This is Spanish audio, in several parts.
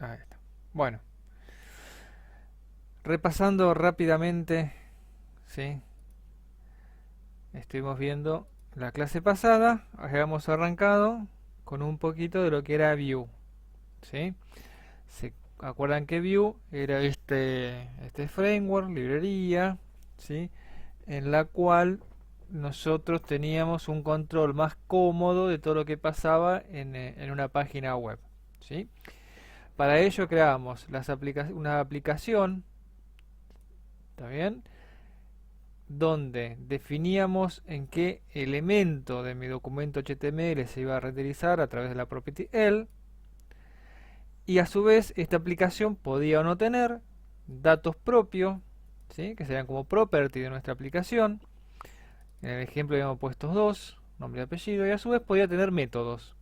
Ahí está. Bueno, repasando rápidamente, ¿sí? Estuvimos viendo la clase pasada, habíamos arrancado con un poquito de lo que era Vue, ¿sí? ¿Se acuerdan que Vue era este framework, librería, ¿sí? En la cual nosotros teníamos un control más cómodo de todo lo que pasaba en una página web, ¿sí? Para ello creamos una aplicación, ¿está bien? Donde definíamos en qué elemento de mi documento HTML se iba a renderizar a través de la property L, y a su vez esta aplicación podía o no tener datos propios, ¿sí? Que serían como property de nuestra aplicación. En el ejemplo habíamos puesto dos, nombre y apellido, y a su vez podía tener métodos,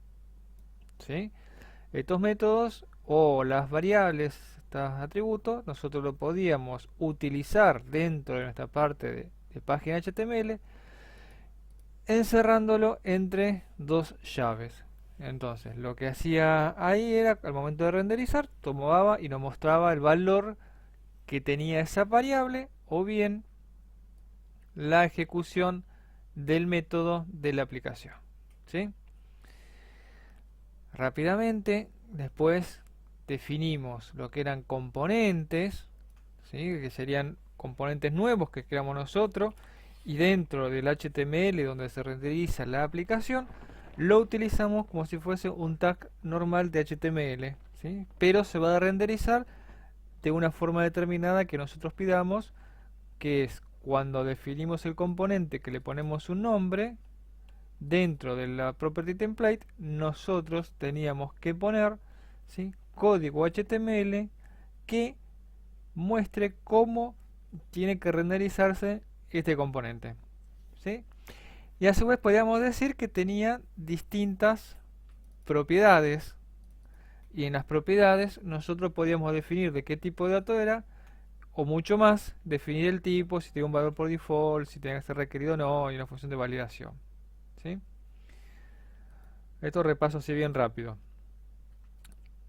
¿sí? Estos métodos o las variables, estos atributos, nosotros lo podíamos utilizar dentro de nuestra parte de página HTML, encerrándolo entre dos llaves. Entonces, lo que hacía ahí era, al momento de renderizar, tomaba y nos mostraba el valor que tenía esa variable o bien la ejecución del método de la aplicación. ¿Sí? Rápidamente, después definimos lo que eran componentes, ¿sí? Que serían componentes nuevos que creamos nosotros, y dentro del HTML donde se renderiza la aplicación, lo utilizamos como si fuese un tag normal de HTML, ¿sí? Pero se va a renderizar de una forma determinada que nosotros pidamos, que es cuando definimos el componente que le ponemos un nombre. Dentro de la property template nosotros teníamos que poner, ¿sí? Código HTML que muestre cómo tiene que renderizarse este componente, ¿sí? Y a su vez podríamos decir que tenía distintas propiedades, y en las propiedades nosotros podíamos definir de qué tipo de dato era, o mucho más, definir el tipo, si tiene un valor por default, si tiene que ser requerido o no, y una función de validación, ¿sí? Esto repaso así bien rápido.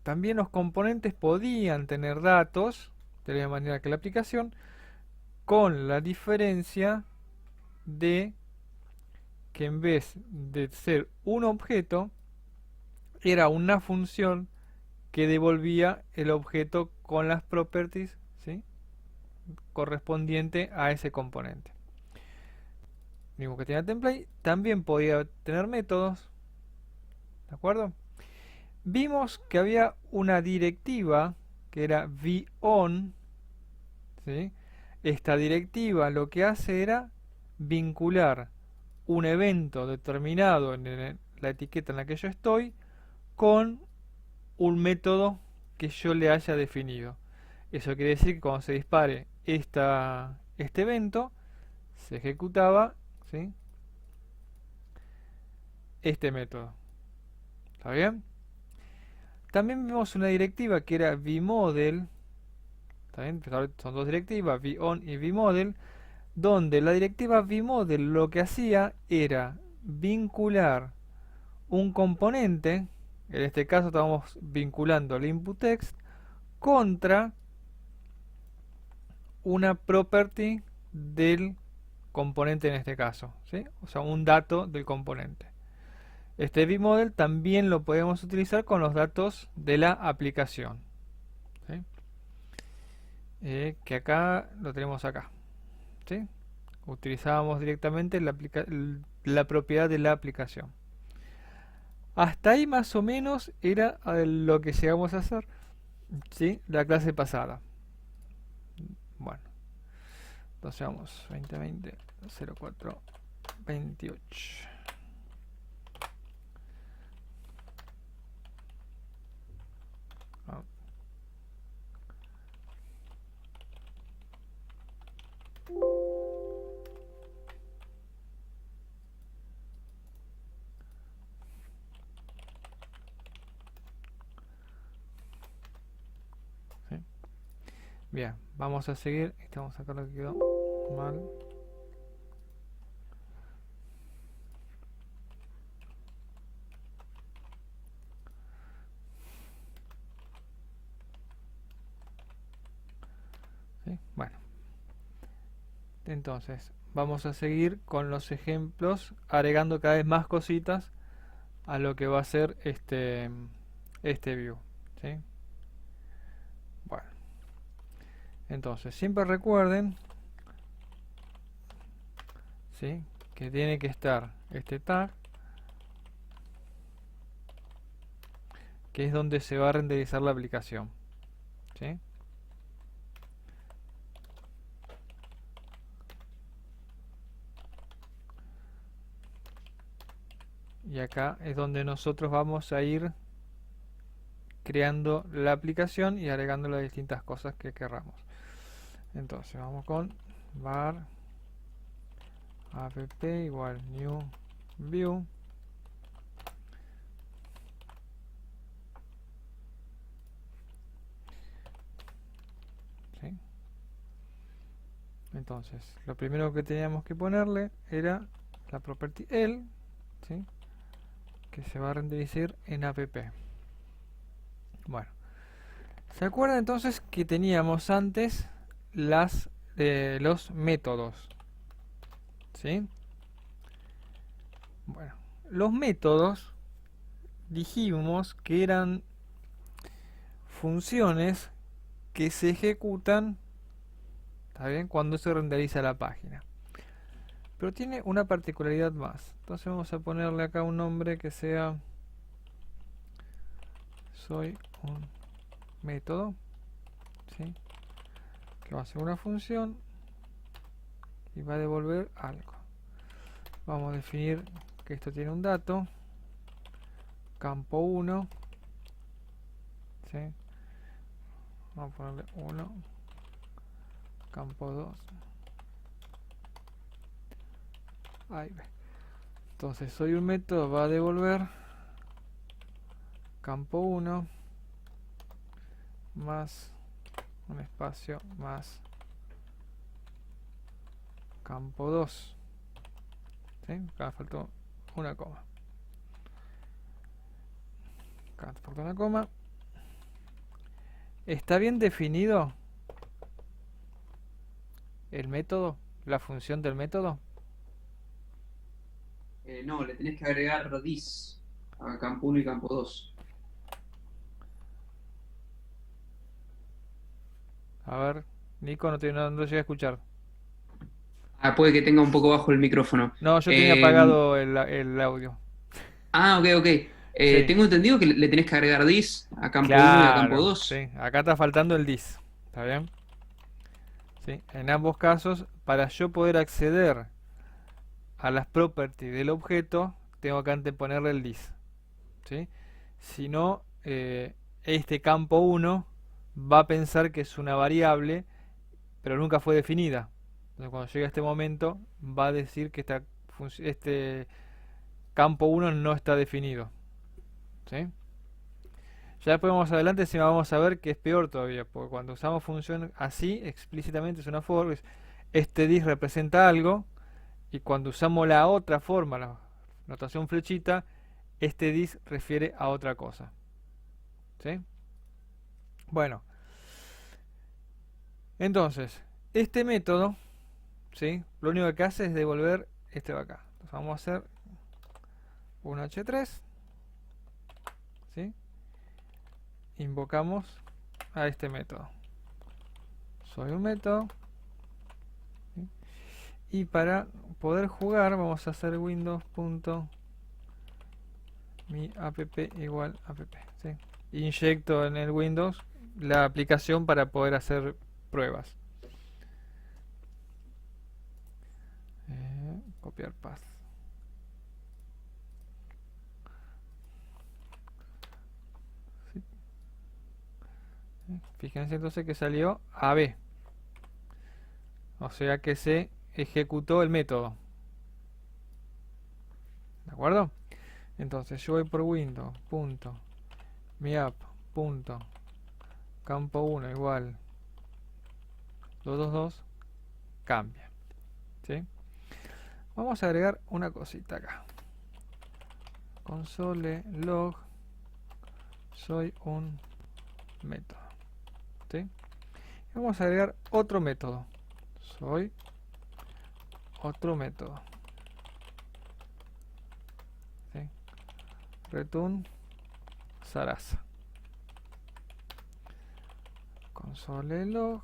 También los componentes podían tener datos, de la misma manera que la aplicación, con la diferencia de que en vez de ser un objeto, era una función que devolvía el objeto con las properties, ¿sí? Correspondiente a ese componente. Mismo que tenía template, también podía tener métodos, ¿de acuerdo? Vimos que había una directiva que era von, ¿sí? Esta directiva lo que hace era vincular un evento determinado en la etiqueta en la que yo estoy con un método que yo le haya definido. Eso quiere decir que cuando se dispare este evento, se ejecutaba, ¿sí? Este método. ¿Está bien? También vimos una directiva que era vmodel. ¿Está bien? Son dos directivas, von y vmodel, donde la directiva vmodel lo que hacía era vincular un componente, en este caso estamos vinculando el input text, contra una property del componente en este caso, ¿sí? O sea, un dato del componente. Este vmodel también lo podemos utilizar con los datos de la aplicación, ¿sí? Que acá lo tenemos acá, ¿sí? Utilizábamos directamente la propiedad de la aplicación. Hasta ahí más o menos era lo que llegamos a hacer, ¿sí? La clase pasada. Bueno, entonces vamos 2020 04 28. Ah, ¿sí? Bien, vamos a seguir. Vamos a sacar lo que quedó mal. Entonces, vamos a seguir con los ejemplos, agregando cada vez más cositas a lo que va a ser este view, ¿sí? Bueno, entonces, siempre recuerden, ¿sí?, que tiene que estar este tag, que es donde se va a renderizar la aplicación, ¿sí? Y acá es donde nosotros vamos a ir creando la aplicación y agregando las distintas cosas que querramos. Entonces vamos con var app igual new view. ¿Sí? Entonces lo primero que teníamos que ponerle era la property el, ¿sí?, que se va a renderizar en app. Bueno, ¿se acuerdan entonces que teníamos antes los métodos? ¿Sí? Bueno, los métodos dijimos que eran funciones que se ejecutan, ¿está bien?, cuando se renderiza la página. Pero tiene una particularidad más. Entonces vamos a ponerle acá un nombre que sea soy un método, ¿sí?, que va a ser una función y va a devolver algo. Vamos a definir que esto tiene un dato, campo 1, ¿sí?, vamos a ponerle 1, campo 2, ahí ve. Entonces soy un método, va a devolver campo 1 más un espacio más campo 2, ¿sí? Acá faltó una coma. Acá faltó una coma. ¿Está bien definido el método? ¿La función del método? No, le tenés que agregar this a campo 1 y campo 2. A ver, Nico, no llegué a escuchar. Ah, puede que tenga un poco bajo el micrófono. No, yo tenía Eh, apagado el audio. ok, ok. Sí, Tengo entendido que le tenés que agregar this a campo 1 y a campo claro, 2. sí. Acá está faltando el this. ¿Está bien? Sí. En ambos casos, para yo poder acceder a las properties del objeto, tengo que anteponerle el this. ¿Sí? Si no, este campo 1 va a pensar que es una variable, pero nunca fue definida. Entonces, cuando llegue a este momento, va a decir que este campo 1 no está definido. ¿Sí? Ya después más adelante si vamos a ver que es peor todavía, porque cuando usamos función así, explícitamente es una for, este dis representa algo, y cuando usamos la otra forma, la notación flechita, este dis refiere a otra cosa. ¿Sí? Bueno, entonces, este método, ¿sí?, lo único que hace es devolver este de acá. Entonces vamos a hacer un h3, ¿sí? Invocamos a este método. Soy un método, ¿sí?, y para poder jugar vamos a hacer windows.mi app igual app, ¿sí? Inyecto en el Windows la aplicación para poder hacer pruebas. Copiar path. ¿Sí? Fíjense entonces que salió AB. O sea que se ejecutó el método. ¿De acuerdo? Entonces yo voy por Windows. Punto. Mi app. Punto. Campo 1 igual 222. Cambia. ¿Sí? Vamos a agregar una cosita acá. Console log. Soy un método. ¿Sí? Vamos a agregar otro método. Soy otro método. ¿Sí? Return Sarasa. Console log.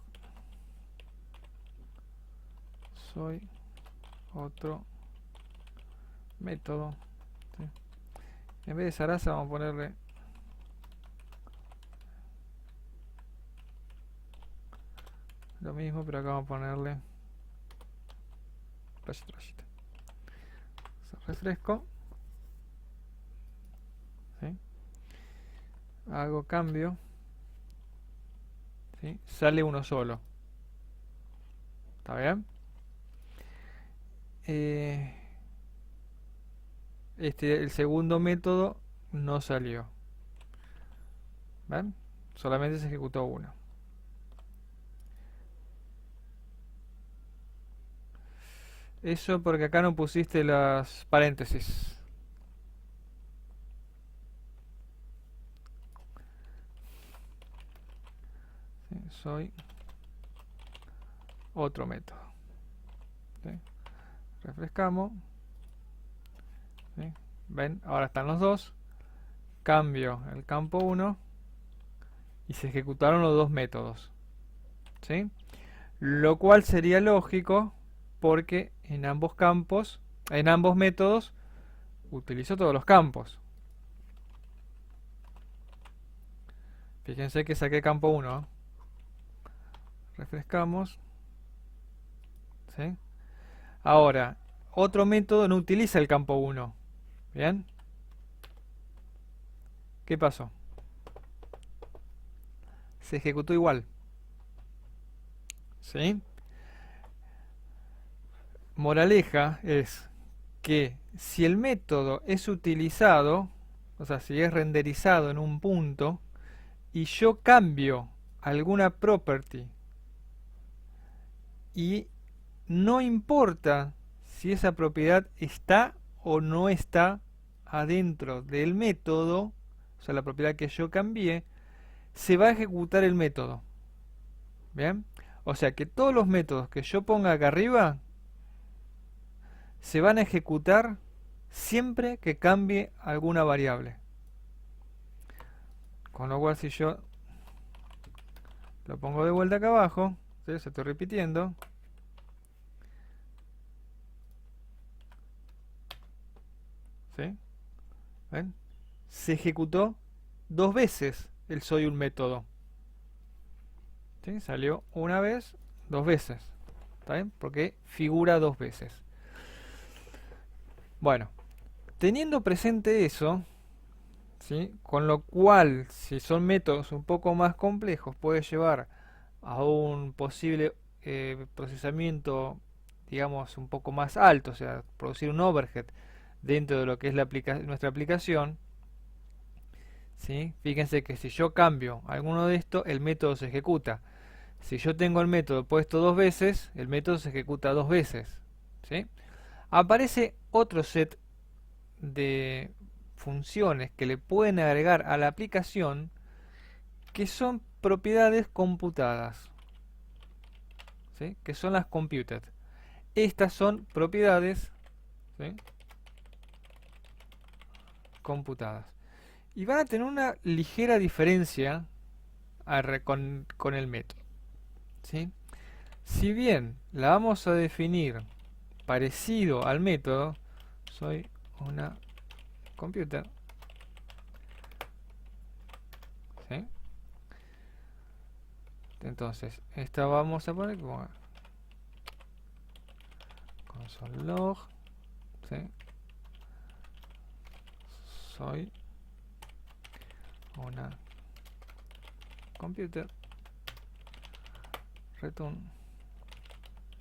Soy otro método. ¿Sí? En vez de Sarasa vamos a ponerle lo mismo, pero acá vamos a ponerle rayita. Refresco. ¿Sí? Hago cambio. ¿Sí? Sale uno solo. ¿Está bien? El segundo método no salió. ¿Ven? Solamente se ejecutó uno. Eso porque acá no pusiste las paréntesis. ¿Sí? Soy otro método. ¿Sí? Refrescamos. ¿Sí? ¿Ven? Ahora están los dos. Cambio el campo 1 y se ejecutaron los dos métodos. ¿Sí? Lo cual sería lógico porque en ambos campos, en ambos métodos, utilizo todos los campos. Fíjense que saqué campo 1. Refrescamos. ¿Sí? Ahora, otro método no utiliza el campo 1. ¿Bien? ¿Qué pasó? Se ejecutó igual. ¿Sí? Moraleja es que si el método es utilizado, o sea, si es renderizado en un punto, y yo cambio alguna property, y no importa si esa propiedad está o no está adentro del método, o sea, la propiedad que yo cambié, se va a ejecutar el método. ¿Bien? O sea que todos los métodos que yo ponga acá arriba se van a ejecutar siempre que cambie alguna variable. Con lo cual si yo lo pongo de vuelta acá abajo, ¿sí? Se estoy repitiendo. ¿Sí? ¿Ven? Se ejecutó dos veces el soy un método. ¿Sí? Salió una vez, dos veces. ¿Está bien? Porque figura dos veces. Bueno, teniendo presente eso, ¿sí? Con lo cual, si son métodos un poco más complejos, puede llevar a un posible procesamiento, digamos, un poco más alto, o sea, producir un overhead dentro de lo que es nuestra aplicación. ¿Sí? Fíjense que si yo cambio alguno de estos, el método se ejecuta. Si yo tengo el método puesto dos veces, el método se ejecuta dos veces. ¿Sí? Aparece otro set de funciones que le pueden agregar a la aplicación que son propiedades computadas, ¿sí? Que son las computed. Estas son propiedades, ¿sí? Computadas. Y van a tener una ligera diferencia con el método. ¿Sí? Si bien la vamos a definir parecido al método, soy una computer. ¿Sí? Entonces, esta vamos a poner como console log. ¿Sí? Soy una computer. Return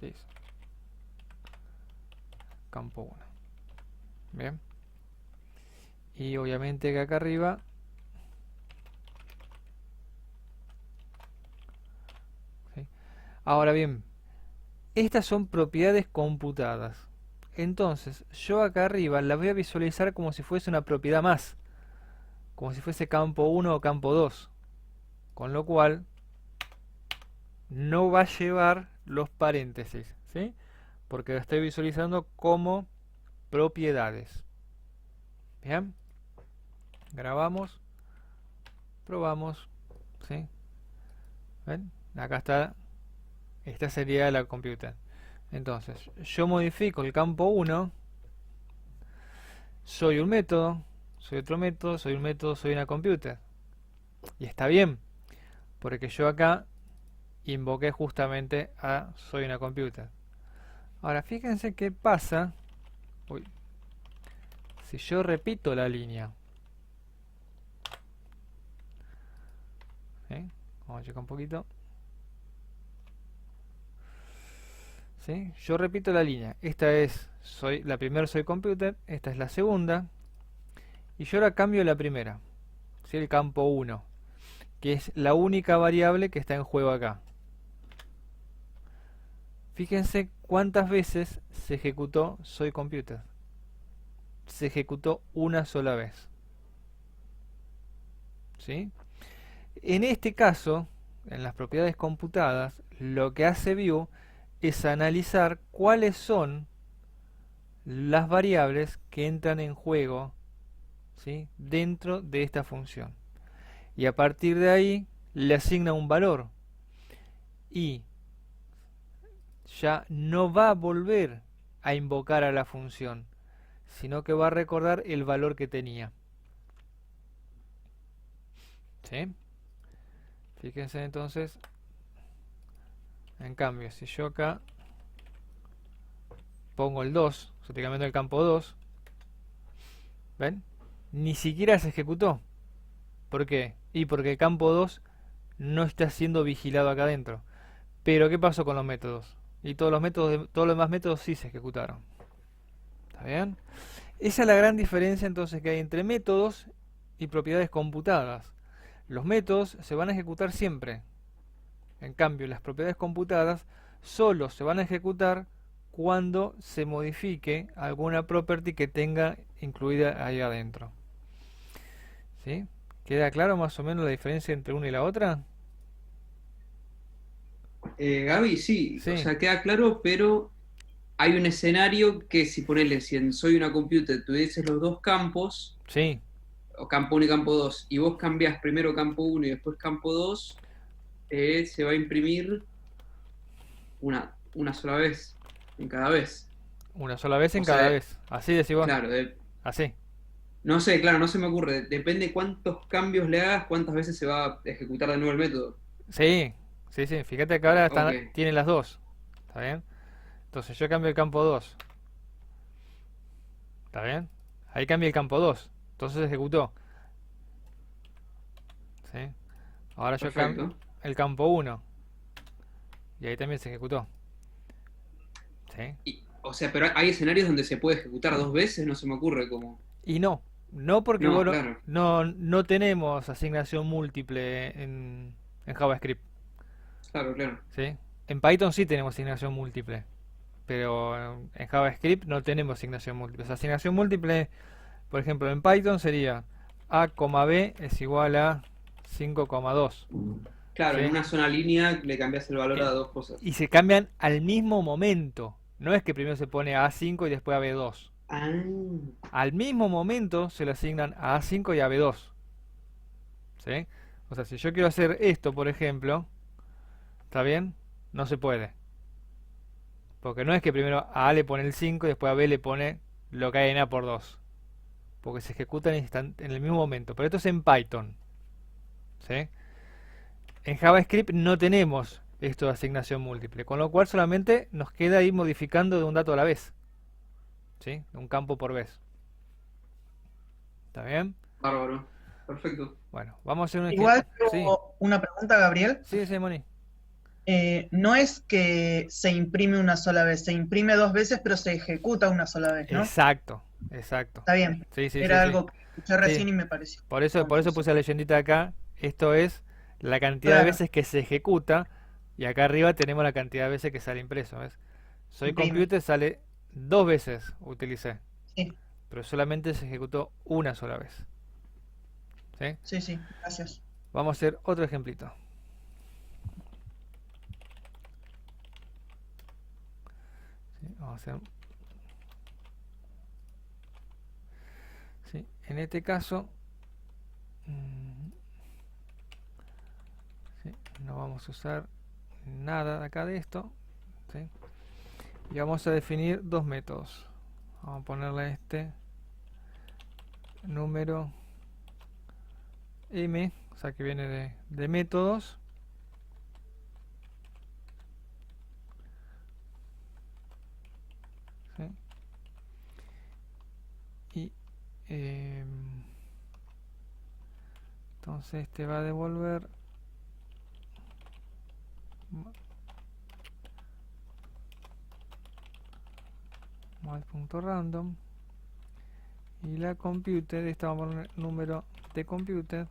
this. Campo 1. Bien. Y obviamente que acá arriba ¿sí? Ahora bien, estas son propiedades computadas. Entonces, yo acá arriba las voy a visualizar como si fuese una propiedad más. Como si fuese campo 1 o campo 2. Con lo cual, no va a llevar los paréntesis. ¿Sí? porque lo estoy visualizando como propiedades. Bien, grabamos, probamos, ¿sí? ¿Ven? Acá está, esta sería la computer. Entonces, yo modifico el campo 1, soy un método, soy otro método, soy un método, soy una computer. Y está bien, porque yo acá invoqué justamente a soy una computer. Ahora, fíjense qué pasa. Uy, si yo repito la línea. ¿Sí? Vamos a checar un poquito. ¿Sí? Yo repito la línea. Esta es la primera soy computer, esta es la segunda. Y yo ahora cambio la primera. ¿Sí? El campo 1, que es la única variable que está en juego acá. Fíjense cuántas veces se ejecutó soy computer. Se ejecutó una sola vez. ¿Sí? En este caso, en las propiedades computadas, lo que hace Vue es analizar cuáles son las variables que entran en juego, ¿sí?, dentro de esta función. Y a partir de ahí le asigna un valor. Y ya no va a volver a invocar a la función, sino que va a recordar el valor que tenía. ¿Sí? Fíjense entonces, en cambio, si yo acá pongo el 2, estoy cambiando el campo 2, ¿ven? Ni siquiera se ejecutó. ¿Por qué? Y porque el campo 2 no está siendo vigilado acá adentro. Pero ¿qué pasó con los métodos? Y todos los demás métodos sí se ejecutaron. ¿Está bien? Esa es la gran diferencia entonces que hay entre métodos y propiedades computadas. Los métodos se van a ejecutar siempre. En cambio, las propiedades computadas solo se van a ejecutar cuando se modifique alguna property que tenga incluida ahí adentro. ¿Sí? ¿Queda claro más o menos la diferencia entre una y la otra? Gaby, sí, o Sí, sea, queda claro, pero hay un escenario que si ponele, si en Soy una computer tuvieses los dos campos, sí. o campo 1 y campo 2, y vos cambiás primero campo 1 y después campo 2, se va a imprimir una sola vez, en cada vez. Una sola vez en O cada sea, vez. Así decís vos. claro, Así. no sé, claro, no se me ocurre. Depende cuántos cambios le hagas, cuántas veces se va a ejecutar de nuevo el método. Sí, sí, sí. Fíjate que ahora Ok, tienen las dos. ¿Está bien? Entonces yo cambio el campo 2. ¿Está bien? Ahí cambia el campo 2. Entonces se ejecutó. ¿Sí? Ahora yo cambio perfecto. el campo 1. Y ahí también se ejecutó. ¿Sí? O sea, pero hay escenarios donde se puede ejecutar dos veces, no se me ocurre cómo. Y no. No porque No, bueno, claro, no tenemos asignación múltiple en JavaScript. claro, claro. ¿Sí? En Python sí tenemos asignación múltiple. Pero en JavaScript no tenemos asignación múltiple. Esa asignación múltiple, por ejemplo, en Python sería a, b es igual a 5,2. Claro, en ¿Sí? una sola línea le cambias el valor a Eh, dos cosas. y se cambian al mismo momento. No es que primero se pone a 5 y después a B2. Ah, Al mismo momento se le asignan a A5 y a B2. ¿Sí? O sea, si yo quiero hacer esto, por ejemplo, ¿está bien? No se puede. Porque no es que primero a le pone el 5 y después a B le pone lo que hay en A por 2. Porque se ejecutan en el mismo momento. Pero esto es en Python. ¿Sí? En JavaScript no tenemos esto de asignación múltiple, con lo cual solamente nos queda ir modificando de un dato a la vez. ¿Sí? De un campo por vez. ¿Está bien? bárbaro. Perfecto. Bueno, vamos a hacer un ejemplo. Igual Sí, tengo una pregunta, Gabriel. sí, sí, Moni. No es que se imprime una sola vez, se imprime dos veces, pero se ejecuta una sola vez, ¿no? Exacto, exacto. Está bien. Sí, sí, sí, Era sí. algo que escuché Sí, recién y me pareció por eso confuso. puse la leyendita acá. Esto es la cantidad de Claro, veces que se ejecuta. Y acá arriba tenemos la cantidad de veces que sale impreso. ¿Ves? Soy imprime. computer sale dos veces utilicé. Sí, Pero solamente se ejecutó una sola vez. ¿Sí? sí, sí, gracias. Vamos a hacer otro ejemplito. ¿Sí? vamos a hacer, ¿sí? En este caso, ¿sí? No vamos a usar nada de acá de esto, ¿sí? Y vamos a definir dos métodos. Vamos a ponerle este número m, o sea que viene de métodos, ¿sí? Y entonces este va a devolver mod.random, y la computed, esta vamos a poner número de computed,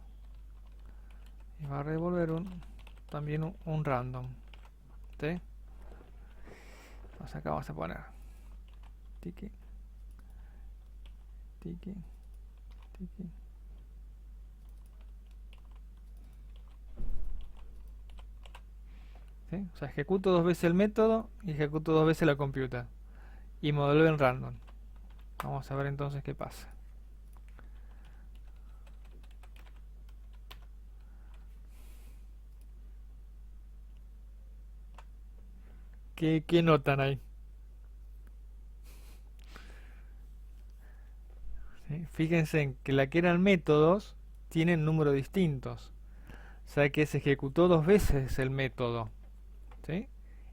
y va a devolver también un random, ¿sí? Entonces acá vamos a poner tiki, tiki, tiki. ¿Sí? O sea, ejecuto dos veces el método y ejecuto dos veces la computer y modelo en random. Vamos a ver entonces qué pasa. ¿Qué notan ahí? ¿Sí? Fíjense en que la que eran métodos tienen números distintos. O sea que se ejecutó dos veces el método, ¿sí?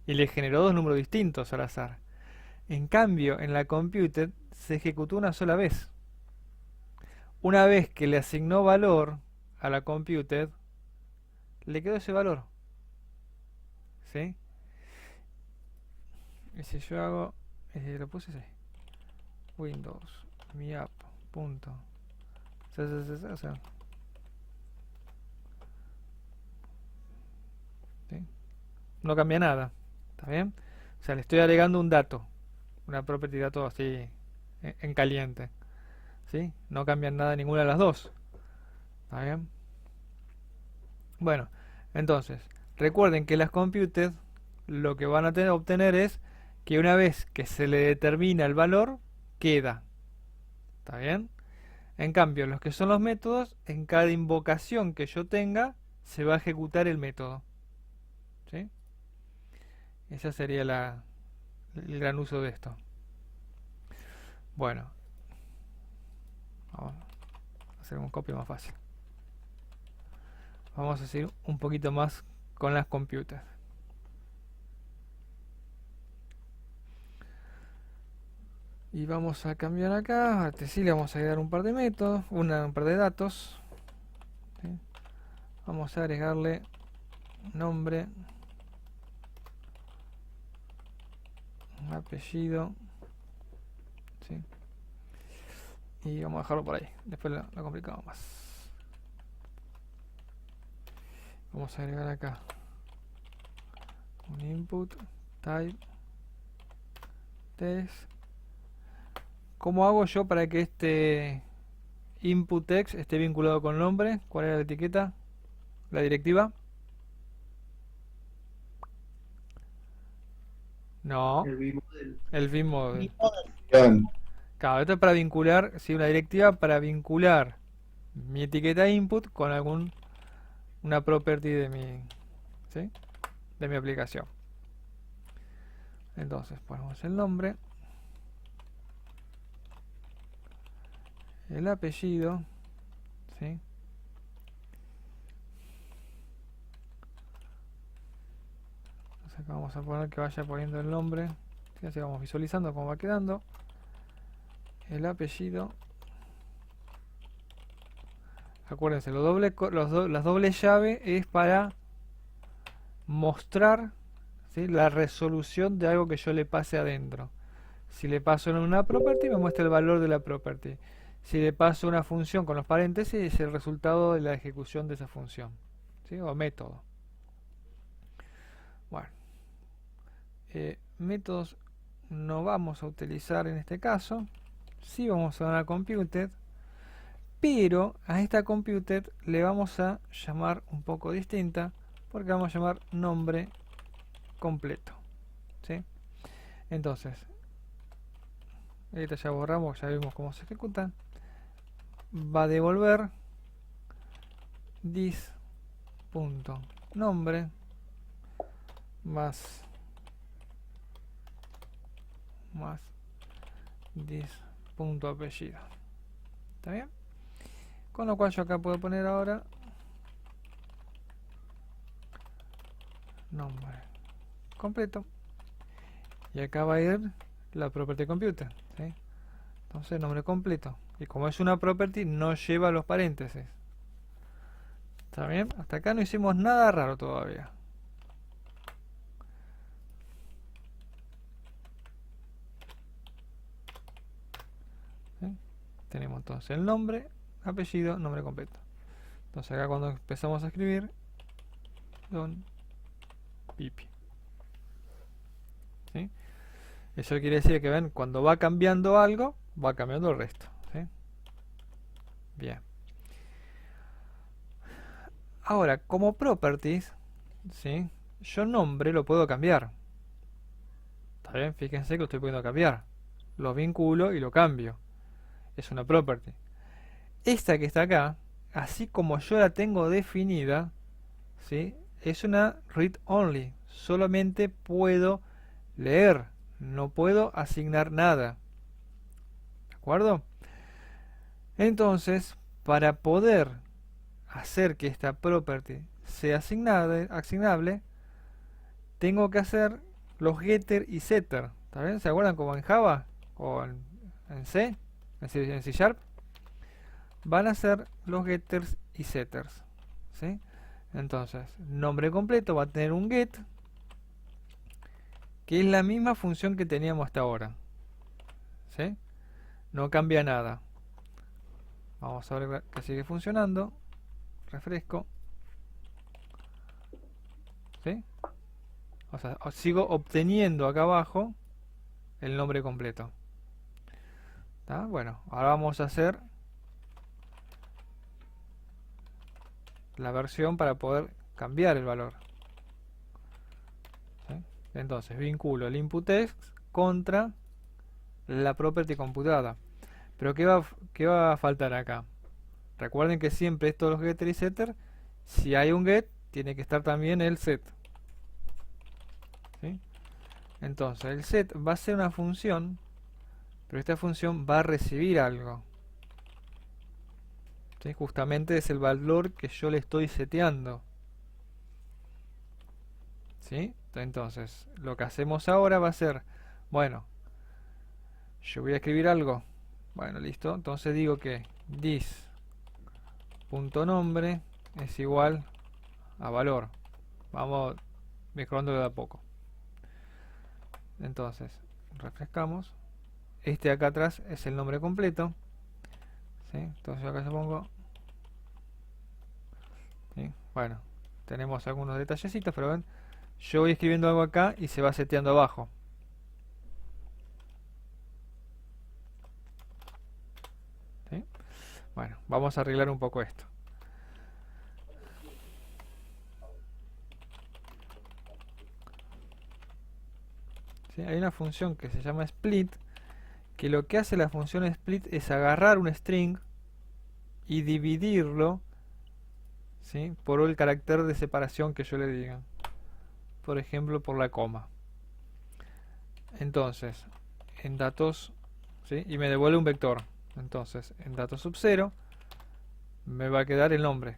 Y le generó dos números distintos al azar. En cambio, en la computed se ejecutó una sola vez. Una vez que le asignó valor a la computed, le quedó ese valor, ¿sí? Y si yo hago, lo puse así, Windows, mi app, punto, o sea, ¿sí? No cambia nada, ¿está bien? O sea, le estoy agregando un dato, una property dato así en caliente, ¿sí? No cambian nada ninguna de las dos, ¿está bien? Bueno, entonces, recuerden que las computed lo que van a obtener es que una vez que se le determina el valor, queda, ¿está bien? En cambio, los que son los métodos, en cada invocación que yo tenga, se va a ejecutar el método, ¿sí? Ese sería el gran uso de esto. Bueno, vamos a hacer un copio más fácil. Vamos a seguir un poquito más con las computers. Y vamos a cambiar acá, a este sí le vamos a agregar un par de métodos, un par de datos, ¿sí? Vamos a agregarle nombre, apellido, ¿sí? Y vamos a dejarlo por ahí, después lo complicamos más. Vamos a agregar acá un input, type, test. ¿Cómo hago yo para que este input text esté vinculado con nombre? ¿Cuál era la etiqueta? ¿La directiva? No, El bimodel. el vModel. Bimodel. Claro, esto es para vincular, sí, una directiva para vincular mi etiqueta input con una property de mi, ¿sí? De mi aplicación. Entonces ponemos el nombre, el apellido, ¿sí? Entonces acá vamos a poner que vaya poniendo el nombre, ¿sí? Así vamos visualizando cómo va quedando. El apellido. Acuérdense, las dobles llaves es para mostrar, ¿sí? La resolución de algo que yo le pase adentro. Si le paso en una property, me muestra el valor de la property. Si le paso una función con los paréntesis, es el resultado de la ejecución de esa función, ¿sí? O método. Bueno, métodos no vamos a utilizar en este caso. Sí vamos a una computed, pero a esta computed le vamos a llamar un poco distinta, porque vamos a llamar nombre completo, ¿sí? Entonces, Ahorita ya borramos, ya vimos cómo se ejecuta. Va a devolver this.nombre más this.apellido. ¿Está bien? Con lo cual yo acá puedo poner ahora nombre completo. Y acá va a ir la property computer, ¿sí? Entonces nombre completo. Y como es una property, no lleva los paréntesis. ¿Está bien? Hasta acá no hicimos nada raro todavía. ¿Sí? Tenemos entonces el nombre, apellido, nombre completo. Entonces acá cuando empezamos a escribir, Don Pipi. ¿Sí? Eso quiere decir que ven, cuando va cambiando algo, va cambiando el resto. ¿Sí? Bien. Ahora, como properties, ¿sí? Yo nombre lo puedo cambiar. ¿Está bien? Fíjense que lo estoy pudiendo cambiar. Lo vinculo y lo cambio. Es una property. Esta que está acá, así como yo la tengo definida, ¿sí? Es una read only. Solamente puedo leer. No puedo asignar nada. ¿De acuerdo? Entonces, para poder hacer que esta property sea asignable, tengo que hacer los getter y setter. ¿Está bien? ¿Se acuerdan como en Java o en C, en C Sharp? Van a ser los getters y setters. ¿Sí? Entonces, nombre completo va a tener un get, que es la misma función que teníamos hasta ahora. ¿Sí? No cambia nada. Vamos a ver que sigue funcionando. Refresco. ¿Sí? O sea, sigo obteniendo acá abajo el nombre completo. ¿Tá? Bueno, ahora vamos a hacer la versión para poder cambiar el valor. ¿Sí? Entonces vinculo el input text contra la property computada. Pero ¿qué va a faltar acá? Recuerden que siempre estos los getter y setter, si hay un get, tiene que estar también el set. ¿Sí? Entonces el set va a ser una función, pero esta función va a recibir algo. ¿Sí? Justamente es el valor que yo le estoy seteando. ¿Sí? Entonces lo que hacemos ahora va a ser, bueno, yo voy a escribir algo. Bueno, listo. Entonces digo que this.nombre es igual a valor. Vamos mejorando de a poco. Entonces, refrescamos. Este de acá atrás es el nombre completo. ¿Sí? Entonces acá yo pongo. ¿Sí? Bueno, tenemos algunos detallecitos, pero ven, yo voy escribiendo algo acá y se va seteando abajo. ¿Sí? Bueno, vamos a arreglar un poco esto. ¿Sí? Hay una función que se llama split, que lo que hace la función split es agarrar un string y dividirlo, ¿sí? Por el carácter de separación que yo le diga. Por ejemplo, por la coma. Entonces, en datos, ¿sí? Y me devuelve un vector. Entonces, en datos sub 0 me va a quedar el nombre.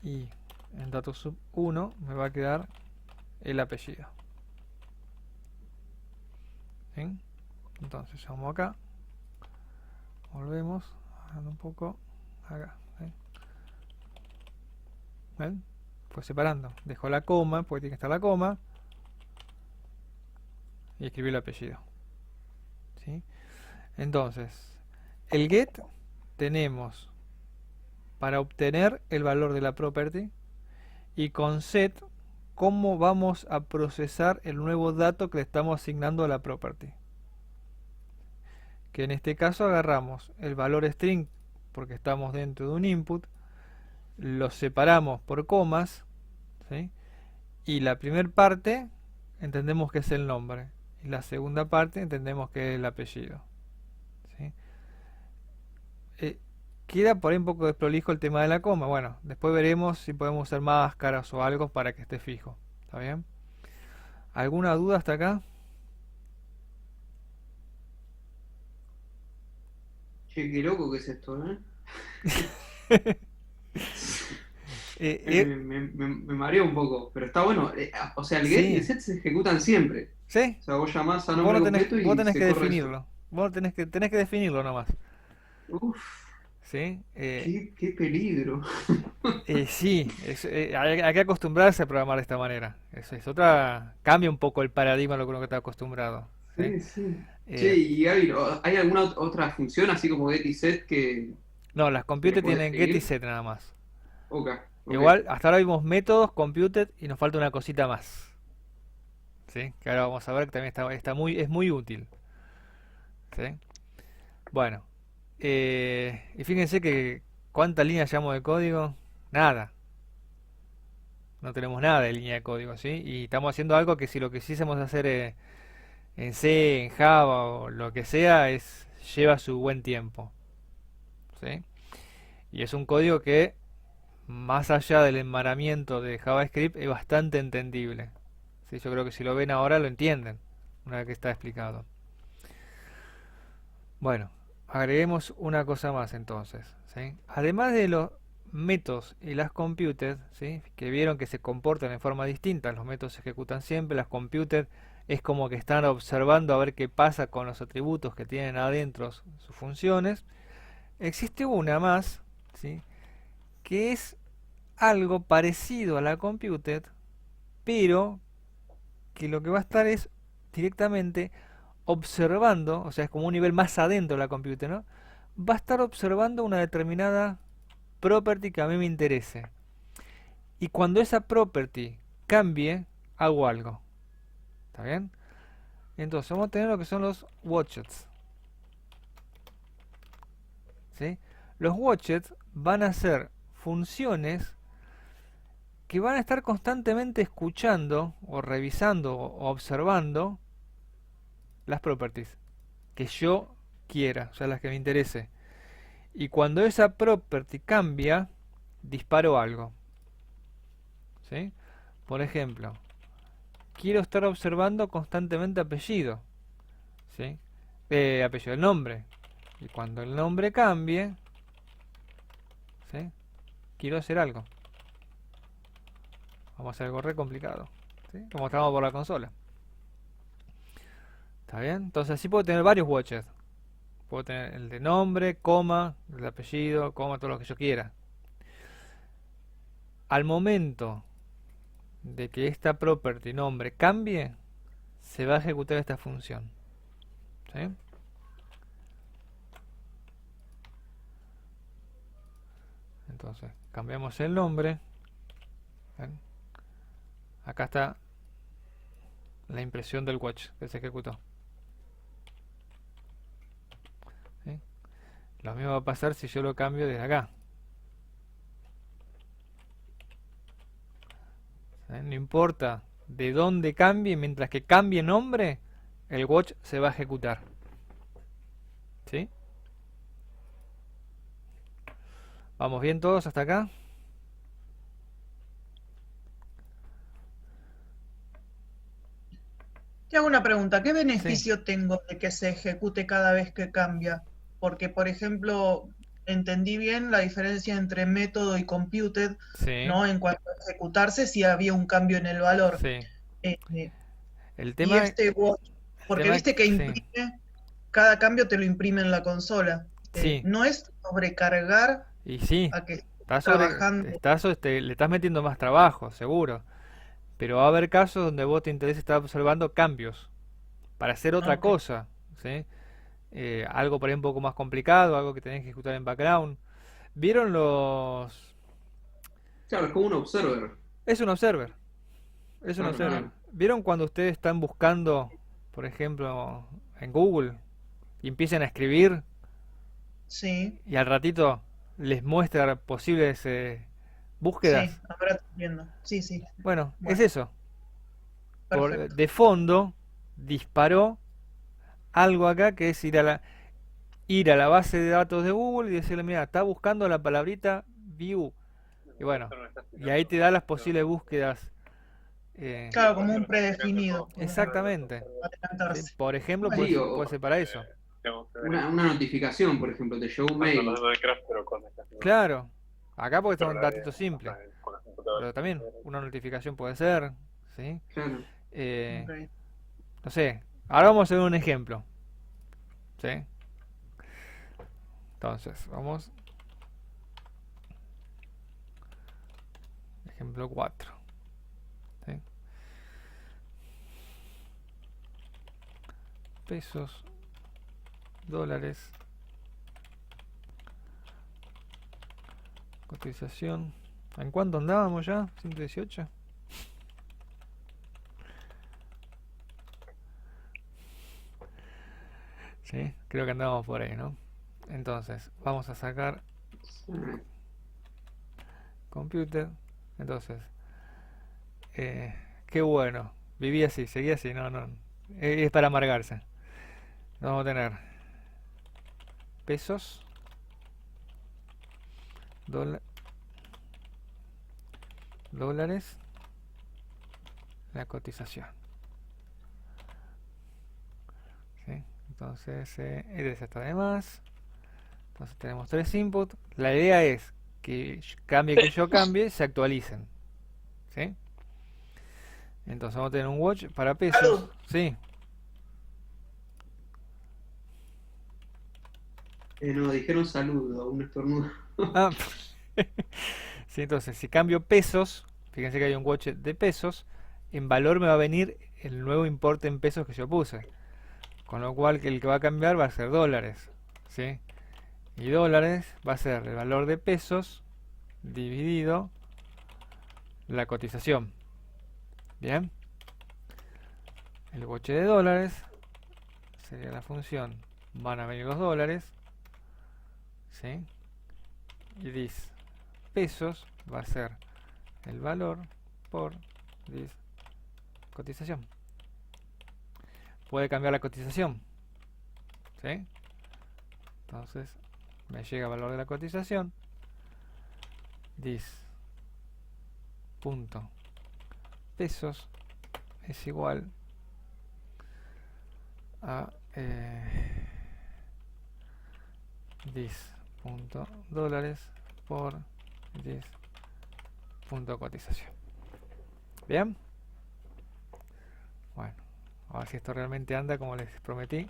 Y en datos sub 1 me va a quedar el apellido. ¿Sí? Entonces, vamos acá. Volvemos. Bajando un poco. Acá. ¿Sí? ¿Ven? Pues separando. Dejo la coma, porque tiene que estar la coma. Y escribí el apellido. ¿Sí? Entonces, el get tenemos para obtener el valor de la property, y con set cómo vamos a procesar el nuevo dato que le estamos asignando a la property. Que en este caso agarramos el valor string porque estamos dentro de un input, lo separamos por comas, ¿sí? Y la primera parte entendemos que es el nombre, y la segunda parte entendemos que es el apellido. ¿Sí? Eh, Queda por ahí un poco desprolijo el tema de la coma. Bueno, después veremos si podemos usar máscaras o algo para que esté fijo. ¿Está bien? ¿Alguna duda hasta acá? Che, qué loco que es esto, ¿eh? Eh, Me, eh, me mareo un poco, pero está bueno. O sea, el get y el sí, set se ejecutan siempre. sí. O sea, vos llamás a nombre completo Vos y tenés se que corre eso. definirlo. Vos tenés que definirlo nomás. Uf, ¿Sí? qué peligro. Sí, hay que acostumbrarse a programar de esta manera. Eso es otra, cambia un poco el paradigma a lo que uno está acostumbrado. ¿Sí? Sí, sí. Che, Eh, y Gaby, ¿hay alguna otra función así como get y set no, las que le compute podés tienen get y escribir? set nada más. Ok, ok. Igual, hasta ahora vimos métodos, computed y nos falta una cosita más. ¿Sí? Que ahora vamos a ver que también es muy útil. ¿Sí? Bueno, y fíjense que cuántas líneas llevamos de código. Nada. No tenemos nada de línea de código, ¿sí? Y estamos haciendo algo que si lo quisiésemos hacer en C, en Java o lo que sea, lleva su buen tiempo, ¿sí? Y es un código que, más allá del enmaramiento de JavaScript, es bastante entendible. ¿Sí? Yo creo que si lo ven ahora lo entienden, una vez que está explicado. Bueno, agreguemos una cosa más entonces, ¿sí? Además de los métodos y las computed, ¿sí? Que vieron que se comportan en forma distinta, los métodos se ejecutan siempre, las computed es como que están observando a ver qué pasa con los atributos que tienen adentro sus funciones. Existe una más, ¿sí? Que es algo parecido a la computed, pero que lo que va a estar es directamente observando, o sea, es como un nivel más adentro de la computer, ¿no? Va a estar observando una determinada property que a mí me interese. Y cuando esa property cambie, hago algo. ¿Está bien? Entonces vamos a tener lo que son los watchets. ¿Sí? Los watchets van a ser funciones que van a estar constantemente escuchando o revisando o observando las properties que yo quiera, o sea, las que me interese. Y cuando esa property cambia, disparo algo. ¿Sí? Por ejemplo, quiero estar observando constantemente apellido. ¿Sí? Apellido, el nombre. Y cuando el nombre cambie, ¿sí? Quiero hacer algo. Vamos a hacer algo re complicado. ¿Sí? Lo mostramos por la consola. ¿Está bien? Entonces así puedo tener varios watches. Puedo tener el de nombre, coma, el de apellido, coma, todo lo que yo quiera. Al momento de que esta property nombre cambie, se va a ejecutar esta función. ¿Sí? Entonces, cambiamos el nombre. ¿Ven? Acá está la impresión del watch que se ejecutó. ¿Sí? Lo mismo va a pasar si yo lo cambio desde acá. ¿Sí? No importa de dónde cambie, mientras que cambie nombre, el watch se va a ejecutar. ¿Sí? ¿Vamos bien todos hasta acá? Te hago una pregunta, ¿qué Sí, beneficio tengo de que se ejecute cada vez que cambia? Porque, por ejemplo, entendí bien la diferencia entre método y computed, sí, ¿no? En cuanto a ejecutarse, si había un cambio en el valor. sí. Eh, El y tema, este watch, el porque tema, viste que sí, imprime, cada cambio te lo imprime en la consola. sí, No es sobrecargar y sí. a que esté trabajando. Le estás metiendo más trabajo, seguro. Pero va a haber casos donde vos te interesa estar observando cambios para hacer otra Ok. cosa, ¿sí? Algo por ahí un poco más complicado, algo que tenés que ejecutar en background. ¿Vieron los...? Claro, es como un observer. Es un observer, es un Claro, observer. Ah, claro. ¿Vieron cuando ustedes están buscando, por ejemplo, en Google y empiezan a escribir sí, y al ratito les muestra posibles sí, búsquedas? ahora te entiendo. Sí, sí. Bueno, es Bueno, eso. perfecto. De fondo disparó algo acá que es ir a la base de datos de Google y decirle, mira, está buscando la palabrita view. Y bueno, y ahí te da las posibles búsquedas. Claro, como un predefinido, Exactamente. ¿Sí? adelantarse. Por ejemplo, Bueno, Sí, puede ser para eso. una notificación, por ejemplo, te llegó un mail. Claro. Acá porque son datitos simples. Pero también una notificación puede ser. ¿Sí? Claro. ok. No sé. Ahora vamos a ver un ejemplo. ¿Sí? Entonces, vamos. Ejemplo 4. ¿Sí? Pesos, dólares, cotización. ¿En cuánto andábamos ya? ¿118? Sí, creo que andábamos por ahí, ¿no? Entonces, vamos a sacar computer. Entonces, qué bueno. Viví así, seguí así, no, no. Es para amargarse. Vamos a tener pesos, dólares, la cotización. ¿Sí? Entonces, ese está de más. Entonces tenemos 3 inputs. La idea es que cambie que yo cambie, se actualicen. ¿Sí? Entonces vamos a tener un watch para pesos. Aló. Sí. No, dijeron saludo, un estornudo. Ah, sí, entonces si cambio pesos, fíjense que hay un watch de pesos, en valor me va a venir el nuevo importe en pesos que yo puse. Con lo cual que el que va a cambiar va a ser dólares. ¿Sí? Y dólares va a ser el valor de pesos dividido la cotización. Bien. El watch de dólares sería la función. Van a venir los dólares. ¿Sí? Y this pesos va a ser el valor por this cotización. Puede cambiar la cotización. ¿Sí? Entonces me llega el valor de la cotización. This punto pesos es igual a this punto dólares por this punto cotización. Bien. Bueno, a ver si esto realmente anda como les prometí.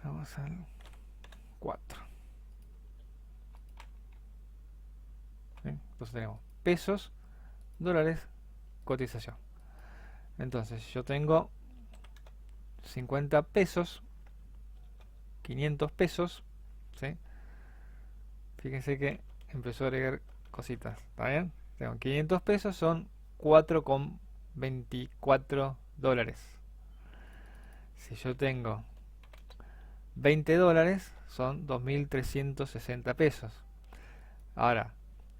Vamos al 4. ¿Sí? Entonces tenemos pesos, dólares, cotización. Entonces yo tengo 50 pesos, 500 pesos. ¿Sí? Fíjense que empezó a agregar cositas. ¿Está bien? Tengo 500 pesos, son 4,24 dólares. Si yo tengo 20 dólares, son 2.360 pesos. Ahora,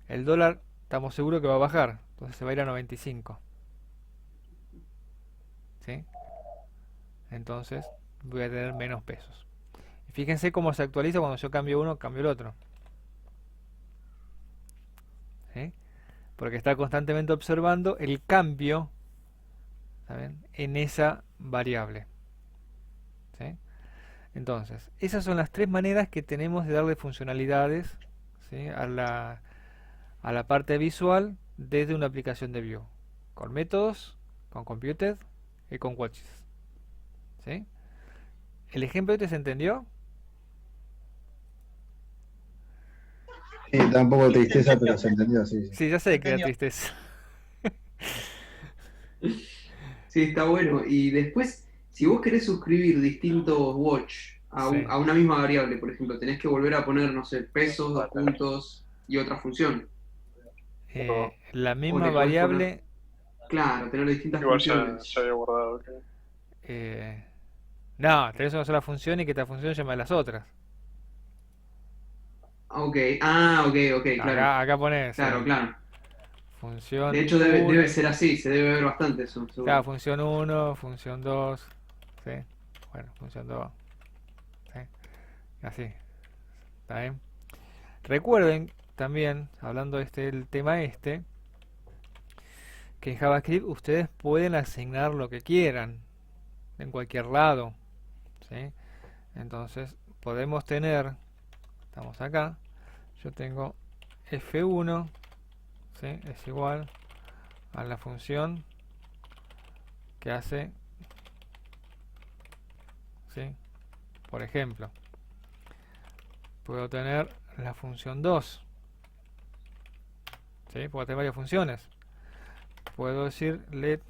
el dólar estamos seguros que va a bajar, entonces se va a ir a 95. ¿Sí? Entonces voy a tener menos pesos. Y fíjense cómo se actualiza cuando yo cambio uno, cambio el otro. ¿Sí? Porque está constantemente observando el cambio, ¿saben?, en esa variable. ¿Sí? Entonces, esas son las 3 maneras que tenemos de darle funcionalidades, ¿sí?, a la parte visual desde una aplicación de Vue. Con métodos, con computed y con watches. ¿Sí? ¿El ejemplo este se entendió? Sí, da un poco de tristeza, pero se entendió, sí. Sí, ya sé que da Entendió. tristeza. Sí, está bueno. Y después, si vos querés suscribir distintos watch Sí. a una misma variable, por ejemplo, tenés que volver a poner, no sé, pesos, 2 puntos y otra función. La O misma le podés variable. Claro, tener distintas Igual ya funciones. había guardado. No, tenés una sola función y que esta función llama a las otras. Ok, ok, claro. Acá pones Claro, claro. función De hecho, 1, debe ser así, se debe ver bastante eso, seguro. claro, función 1, función 2, ¿sí? Bueno, función 2, ¿sí? Así, ¿está bien? Recuerden también, hablando del tema que en JavaScript ustedes pueden asignar lo que quieran en cualquier lado, ¿sí? Entonces podemos tener, estamos acá, yo tengo f1, ¿sí? Es igual a la función que hace, ¿sí? Por ejemplo, puedo tener la función 2, ¿sí? Puedo tener varias funciones. Puedo decir let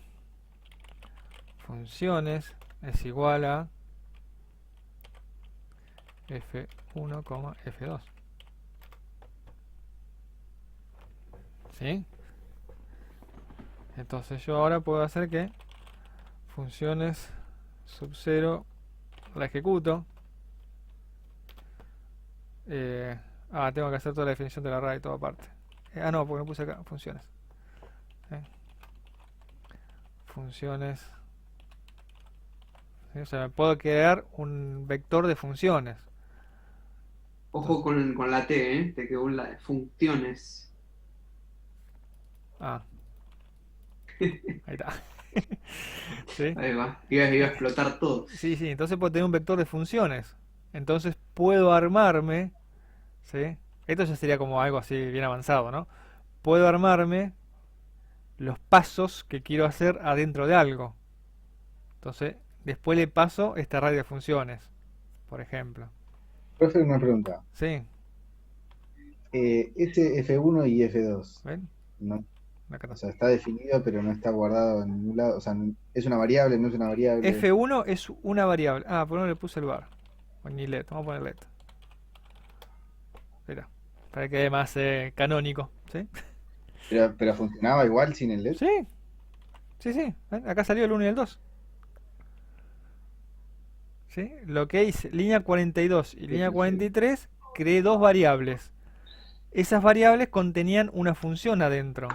funciones es igual a f1, f2, ¿sí? Entonces yo ahora puedo hacer que funciones sub 0 la ejecuto. Tengo que hacer toda la definición de la array y toda parte. No, porque no puse acá funciones. Funciones. ¿Sí? O sea, puedo crear un vector de funciones. Ojo con la T, ¿eh? Te quedó la de funciones. Ah, ahí está. ¿Sí? Ahí va, iba a explotar todo. Sí, sí, entonces puedo tener un vector de funciones. Entonces puedo armarme, ¿sí? Esto ya sería como algo así bien avanzado, ¿no? Puedo armarme los pasos que quiero hacer adentro de algo. Entonces, después le paso esta array de funciones, por ejemplo. Profe, una pregunta. ¿Sí? Ese F1 y F2, ¿Ven? ¿no? Acá O está. sea, está definido, pero no está guardado en ningún lado. O sea, es una variable, no es una variable. F1 es una variable. Ah, por no le puse el var. O ni let. Vamos a poner let. Espera. Para que quede más canónico. ¿Sí? Pero funcionaba igual sin el LED. Sí. Sí, sí. ¿Ven? Acá salió el 1 y el 2. ¿Sí? Lo que hice, línea 42 y línea 43, creé dos variables. Esas variables contenían una función adentro.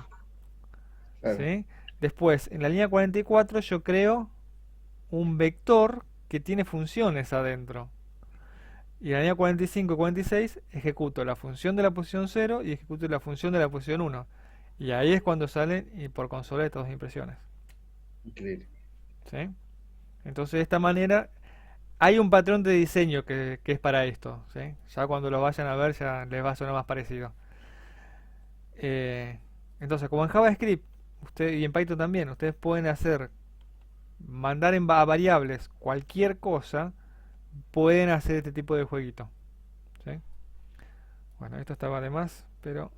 Claro. ¿Sí? Después, en la línea 44 yo creo un vector que tiene funciones adentro. Y en la línea 45 y 46 ejecuto la función de la posición 0 y ejecuto la función de la posición 1. Y ahí es cuando salen y por consola estas dos impresiones. Increíble. ¿Sí? Entonces de esta manera hay un patrón de diseño que es para esto. ¿Sí? Ya cuando lo vayan a ver ya les va a sonar más parecido. Eh, entonces como en JavaScript y en Python también, ustedes pueden mandar a variables cualquier cosa, pueden hacer este tipo de jueguito. ¿Sí? Bueno, esto estaba de más, pero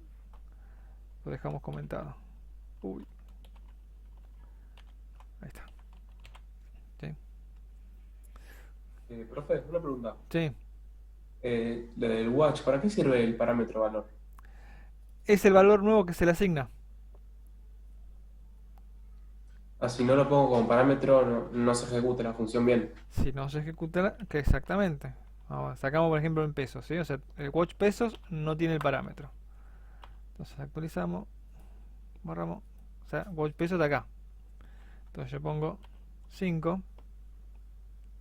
lo dejamos comentado. Uy, ahí está. ¿Sí? Profe, una pregunta. Sí. Lo del watch, ¿para qué sirve el parámetro valor? Es el valor nuevo que se le asigna. Ah, si no lo pongo como parámetro, no se ejecuta la función bien. Si no se ejecuta, que exactamente. Sacamos por ejemplo en pesos, ¿sí? O sea, el watch pesos no tiene el parámetro. Entonces actualizamos, borramos. O sea, watch pesos de acá. Entonces yo pongo 5.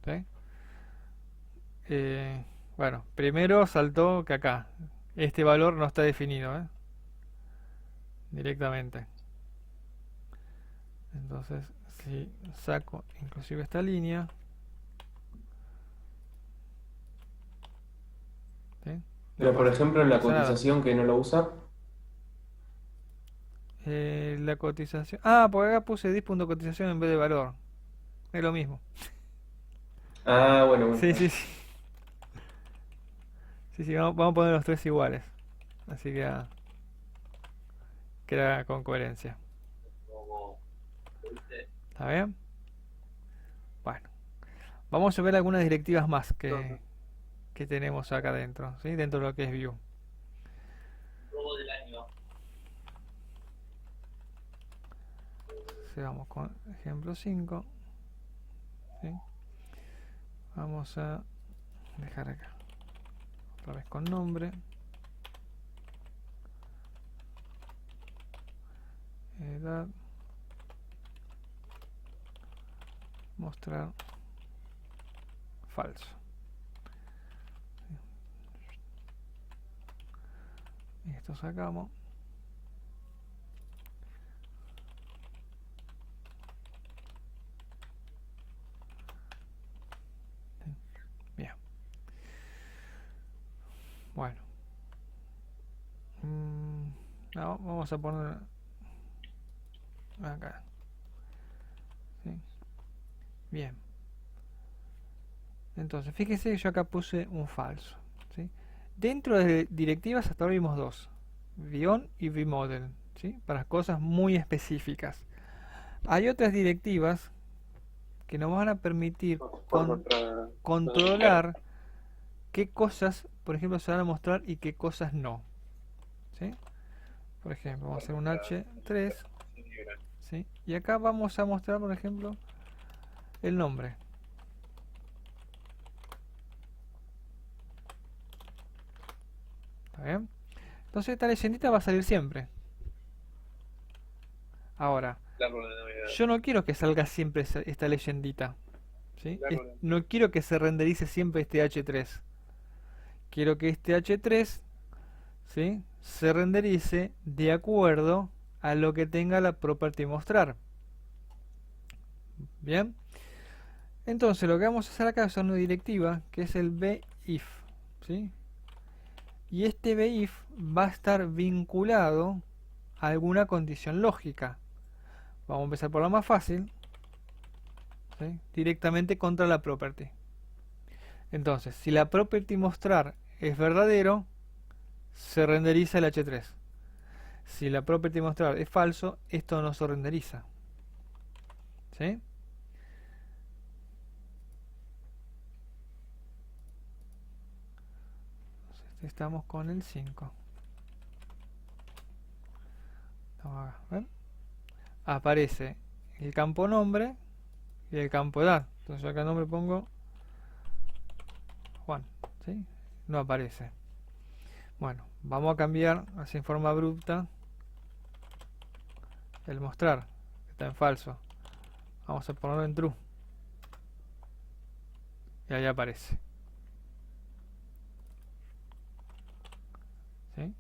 ¿Sí? Bueno, primero saltó que acá. Este valor no está definido, directamente. Entonces, si saco inclusive esta línea, ¿sí? Pero por ejemplo, en la pasa nada. cotización que no lo usa, La cotización. Porque acá puse dis.cotización en vez de valor. Es lo mismo. bueno, Sí, sí, sí. Sí, sí, vamos a poner los tres iguales. Así que queda con coherencia. ¿Está bien? Bueno. Vamos a ver algunas directivas más que tenemos acá dentro, ¿sí? Dentro de lo que es Vue. Sí, vamos con ejemplo 5. ¿Sí? Vamos a dejar acá. Otra vez con nombre. edad, mostrar falso. Esto sacamos. Bien. Bueno. No, vamos a poner acá. ¿Sí? Bien. Entonces, fíjese que yo acá puse un falso. ¿Sí? Dentro de directivas hasta ahora vimos dos. Vion y vmodel. ¿Sí? Para cosas muy específicas. Hay otras directivas que nos van a permitir controlar qué cosas, por ejemplo, se van a mostrar y qué cosas no. ¿Sí? Por ejemplo, vamos a hacer un H3. ¿Sí? Y acá vamos a mostrar, por ejemplo, el nombre. ¿Está bien? Entonces esta leyendita va a salir siempre. Ahora, yo no quiero que salga siempre esta leyendita. ¿Sí? No quiero que se renderice siempre este H3. Quiero que este H3, ¿sí?, se renderice de acuerdo a lo que tenga la property mostrar. Bien. Entonces lo que vamos a hacer acá es una directiva que es el beIf, ¿sí? Y este beIf va a estar vinculado a alguna condición lógica. Vamos a empezar por la más fácil, ¿sí?, directamente contra la property. Entonces, si la property mostrar es verdadero, se renderiza el H3. Si la property mostrar es falso, esto no se renderiza. ¿Sí? Estamos con el 5. ¿Ven? Aparece el campo nombre y el campo edad. Entonces yo acá nombre pongo Juan. ¿Sí? No aparece. Bueno, vamos a cambiar así en forma abrupta el mostrar, que está en falso. Vamos a ponerlo en true. Y ahí aparece. ¿Sí?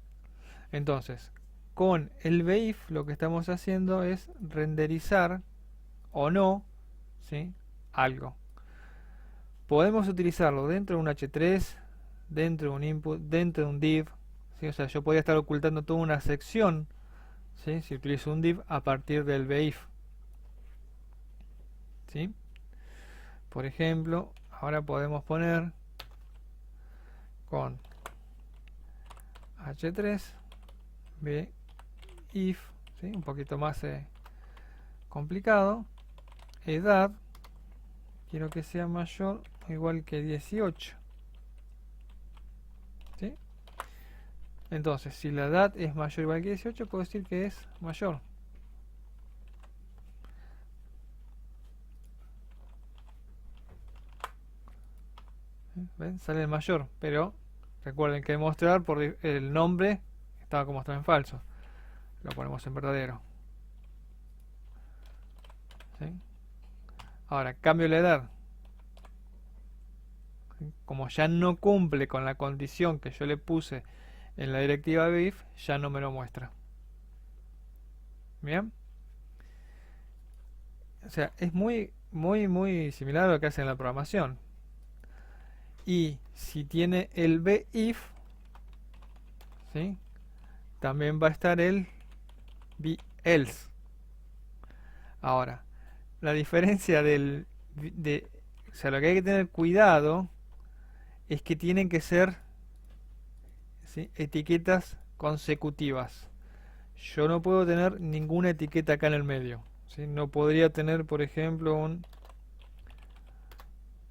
Entonces, con el beIf lo que estamos haciendo es renderizar o no, ¿sí?, algo. Podemos utilizarlo dentro de un H3, dentro de un input, dentro de un div, ¿sí? O sea, yo podría estar ocultando toda una sección, ¿sí?, si utilizo un div a partir del beIf. ¿Sí? Por ejemplo, ahora podemos poner con H3 beIf, ¿sí?, un poquito más complicado. Edad, quiero que sea mayor o igual que 18. ¿Sí? Entonces, si la edad es mayor o igual que 18, puedo decir que es mayor. ¿Ven? Sale el mayor, pero recuerden que mostrar por el nombre estaba como mostrado en falso. Lo ponemos en verdadero. ¿Sí? Ahora, cambio la edad. ¿Sí? Como ya no cumple con la condición que yo le puse en la directiva beIf, ya no me lo muestra. Bien. O sea, es muy similar a lo que hace en la programación. Y si tiene el beIf, ¿sí?, también va a estar el beElse. Ahora, la diferencia o sea, lo que hay que tener cuidado es que tienen que ser, ¿sí?, etiquetas consecutivas. Yo no puedo tener ninguna etiqueta acá en el medio, ¿sí? No podría tener, por ejemplo, un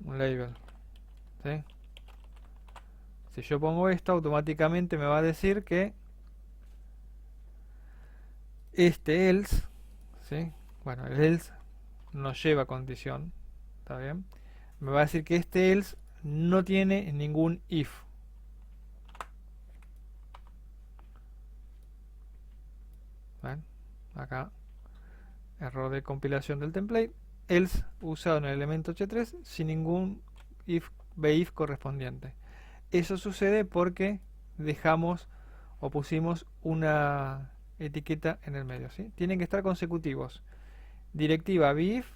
label, ¿sí? Si yo pongo esto, automáticamente me va a decir que este else, ¿sí?, bueno, el else no lleva condición, ¿está bien? Me va a decir que este else no tiene ningún if. ¿Ven? Acá error de compilación del template, else usado en el elemento h3 sin ningún if correspondiente. Eso sucede porque dejamos o pusimos una etiqueta en el medio, ¿sí? Tienen que estar consecutivos. Directiva beif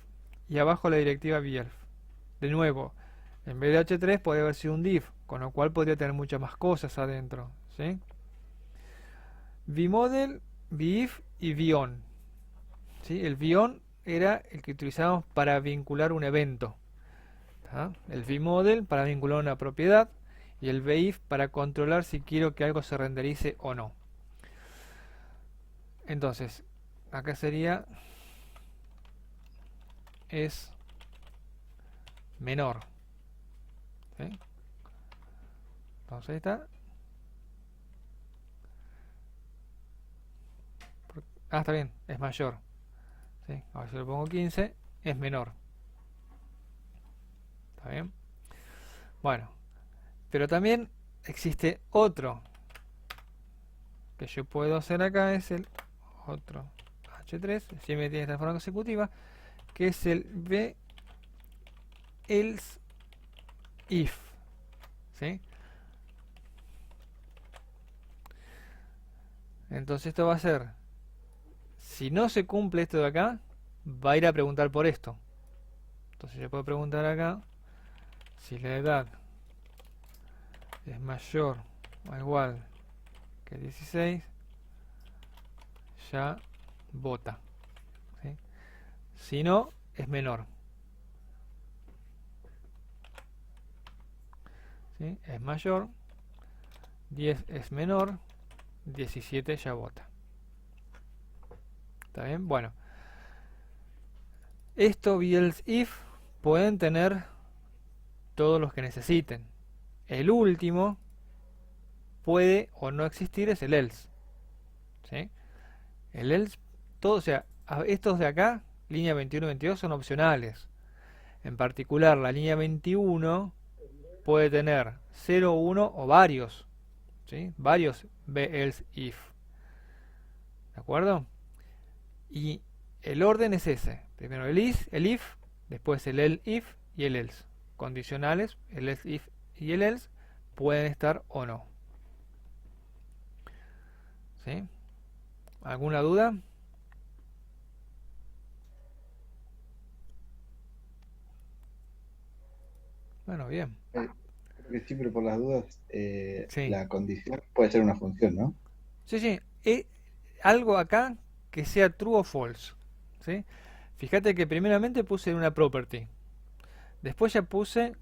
y abajo la directiva belf. De nuevo, en vez de h3 podría haber sido un div, con lo cual podría tener muchas más cosas adentro, ¿sí? vmodel, beif y vion, ¿sí? El vion era el que utilizábamos para vincular un evento, ¿tá? El vmodel para vincular una propiedad y el beif para controlar si quiero que algo se renderice o no. Entonces, acá sería es menor, ¿sí? Entonces ahí está. Está bien, es mayor, ¿sí? Ahora si le pongo 15, es menor. ¿Está bien? Bueno, pero también existe otro que yo puedo hacer acá, es el otro h3, siempre tiene esta forma consecutiva, que es el b else if, ¿sí? Entonces esto va a ser, si no se cumple esto de acá, va a ir a preguntar por esto. Entonces yo puedo preguntar acá si la edad es mayor o igual que 16, ya vota, ¿sí? Si no, es menor, ¿sí? Es mayor, 10 es menor, 17 ya vota. ¿Está bien? Bueno, esto y else if pueden tener todos los que necesiten. El último puede o no existir, es el else, ¿sí? El else, todo, o sea, estos de acá, línea 21 y 22, son opcionales. En particular, la línea 21 puede tener 0, 1 o varios, ¿sí? Varios be else if. ¿De acuerdo? Y el orden es ese. Primero el if, después el if y el else. Condicionales, el else if y el else pueden estar o no. ¿Sí? ¿Alguna duda? Bueno, bien. Creo que sí, pero por las dudas, Sí. la condición puede ser una función, ¿no? Sí. Algo acá que sea true o false, ¿sí? Fíjate que primeramente puse una property. Después ya puse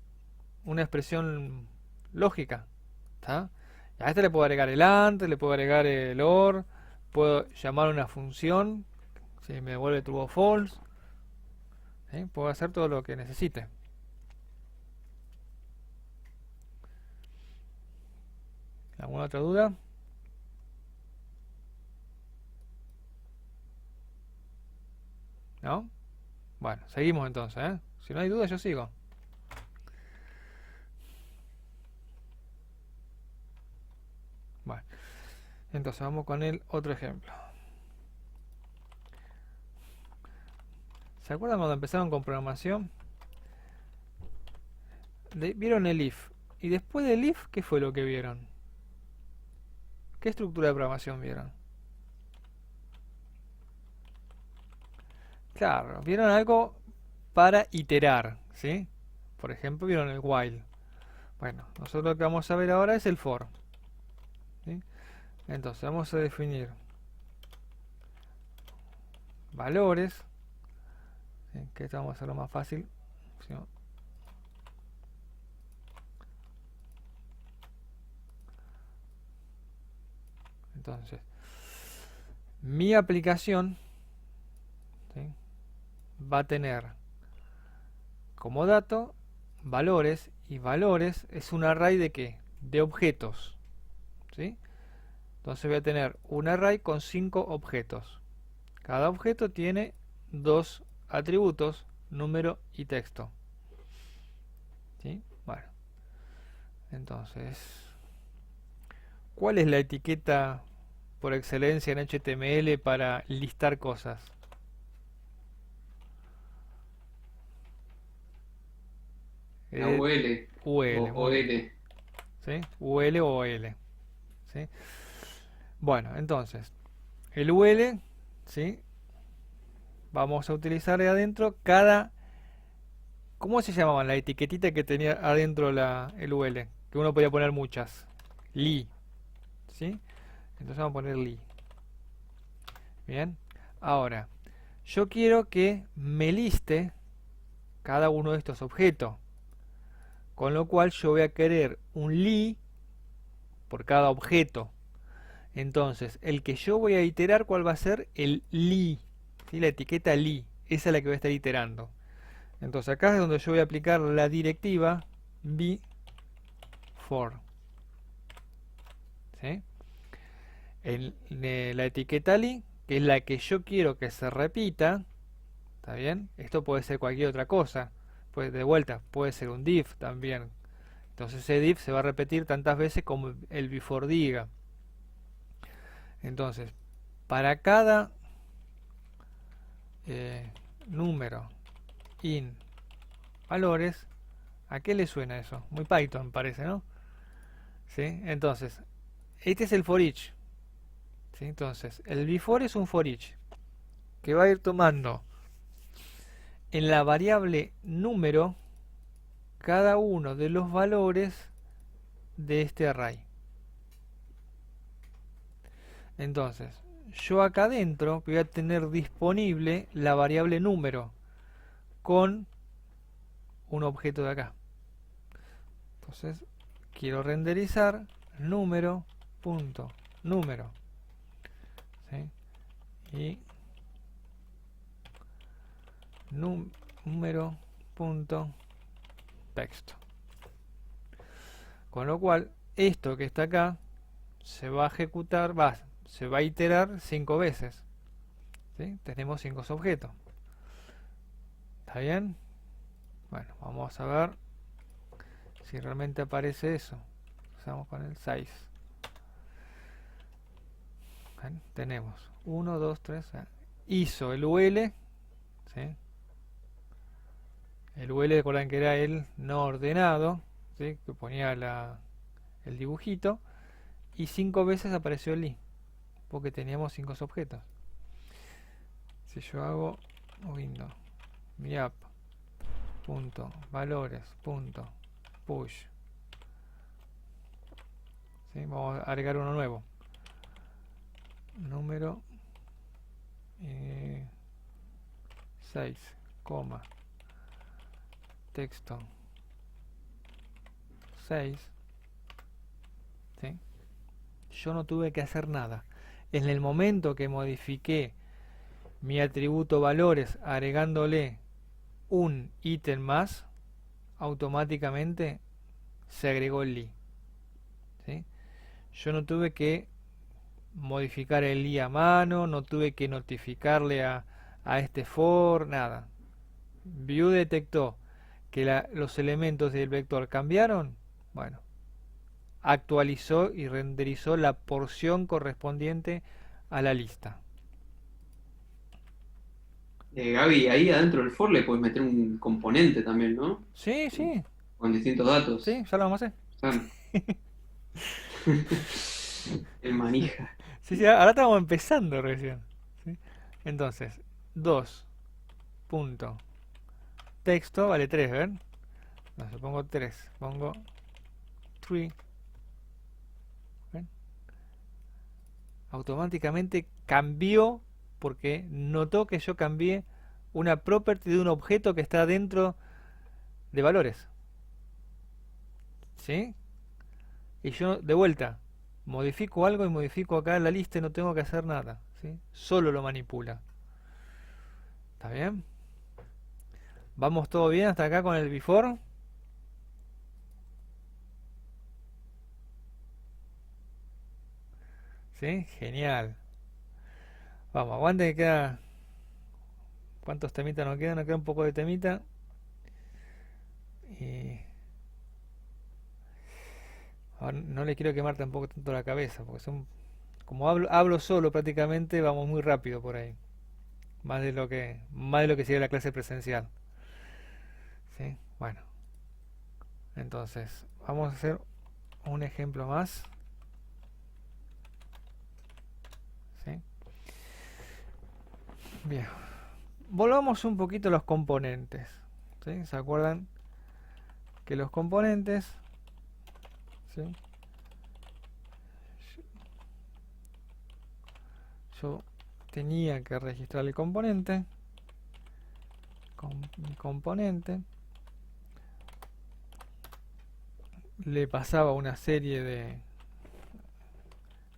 una expresión lógica, ¿está? A este le puedo agregar el AND, le puedo agregar el OR, puedo llamar una función, si me devuelve true o false, ¿sí? Puedo hacer todo lo que necesite. ¿Alguna otra duda? ¿No? Bueno, seguimos entonces, ¿eh? Si no hay duda, yo sigo. Bueno, entonces vamos con el otro ejemplo. ¿Se acuerdan cuando empezaron con programación? Vieron el if. Y después del if, ¿qué fue lo que vieron? ¿Qué estructura de programación vieron? Claro, vieron algo para iterar, ¿sí? Por ejemplo, vieron el while. Bueno, nosotros lo que vamos a ver ahora es el for, ¿sí? Entonces vamos a definir valores, ¿sí? Que esto vamos a hacerlo más fácil, ¿sí? Entonces, mi aplicación, ¿sí? Va a tener como dato valores, y valores es un array de ¿qué? De objetos, ¿sí? Entonces voy a tener un array con 5 objetos. Cada objeto tiene 2 atributos, número y texto, ¿sí? Bueno, entonces, ¿cuál es la etiqueta por excelencia en HTML para listar cosas? La UL UL, o muy bien. L. ¿Sí? UL o OL. ¿Sí? Bueno, entonces, el UL, ¿sí? Vamos a utilizar de adentro cada... ¿Cómo se llamaban la etiquetita que tenía adentro el UL? Que uno podía poner muchas. Li, ¿sí? Entonces vamos a poner li. Bien. Ahora, yo quiero que me liste cada uno de estos objetos. Con lo cual yo voy a querer un li por cada objeto. Entonces, el que yo voy a iterar, ¿cuál va a ser? El li. ¿Sí? La etiqueta li. Esa es la que voy a estar iterando. Entonces, acá es donde yo voy a aplicar la directiva before. ¿Sí? La etiqueta li, que es la que yo quiero que se repita. ¿Está bien? Esto puede ser cualquier otra cosa. Pues de vuelta, puede ser un div también. Entonces ese div se va a repetir tantas veces como el before diga. Entonces, para cada número in valores, ¿a qué le suena eso? Muy Python parece, ¿no? ¿Sí? Entonces, este es el for each. ¿Sí? Entonces, el before es un for each que va a ir tomando en la variable número cada uno de los valores de este array. Entonces, yo acá adentro voy a tener disponible la variable número con un objeto de acá. Entonces, quiero renderizar número punto número, ¿sí? Y número punto texto. Con lo cual, esto que está acá se va a ejecutar, se va a iterar 5 veces. ¿Sí? Tenemos 5 objetos. ¿Está bien? Bueno, vamos a ver si realmente aparece eso. Empezamos con el 6. Bueno, tenemos 1, 2, 3. Hizo el UL. ¿Sí? El UL, recuerdan que era el no ordenado, ¿sí? Que ponía el dibujito. Y 5 veces apareció el li, porque teníamos 5 objetos. Si yo hago window miap punto valores punto push, ¿sí? Vamos a agregar uno nuevo, número 6, texto 6, ¿sí? Yo no tuve que hacer nada. En el momento que modifiqué mi atributo valores agregándole un ítem más, automáticamente se agregó el li. ¿Sí? Yo no tuve que modificar el li a mano, no tuve que notificarle a este for, nada. View detectó que los elementos del vector cambiaron, bueno, actualizó y renderizó la porción correspondiente a la lista. Gaby, ahí adentro del for le puedes meter un componente también, ¿no? Sí, sí, Con distintos datos. sí, ya lo vamos a hacer. Claro. El manija. Sí, sí, ahora estamos empezando recién. ¿Sí? Entonces, 2 punto texto vale 3, ¿ven? No, yo pongo 3, pongo 3. ¿Ven? Automáticamente cambió porque notó que yo cambié una property de un objeto que está dentro de valores. ¿Sí? Y yo de vuelta modifico algo y modifico acá en la lista y no tengo que hacer nada. ¿Sí? Solo lo manipula. ¿Está bien? ¿Vamos todo bien hasta acá con el before? ¿Sí? Genial. Vamos, aguante que queda... ¿Cuántos temitas nos quedan? Nos queda un poco de temita. Y... ahora no le quiero quemar tampoco tanto la cabeza, porque son... Como hablo solo prácticamente, vamos muy rápido por ahí. Más de lo que sería la clase presencial. ¿Sí? Bueno. Entonces, vamos a hacer un ejemplo más. ¿Sí? Bien. Volvamos un poquito a los componentes. ¿Sí? ¿Se acuerdan que los componentes, ¿sí? Yo tenía que registrar el componente con mi componente, le pasaba una serie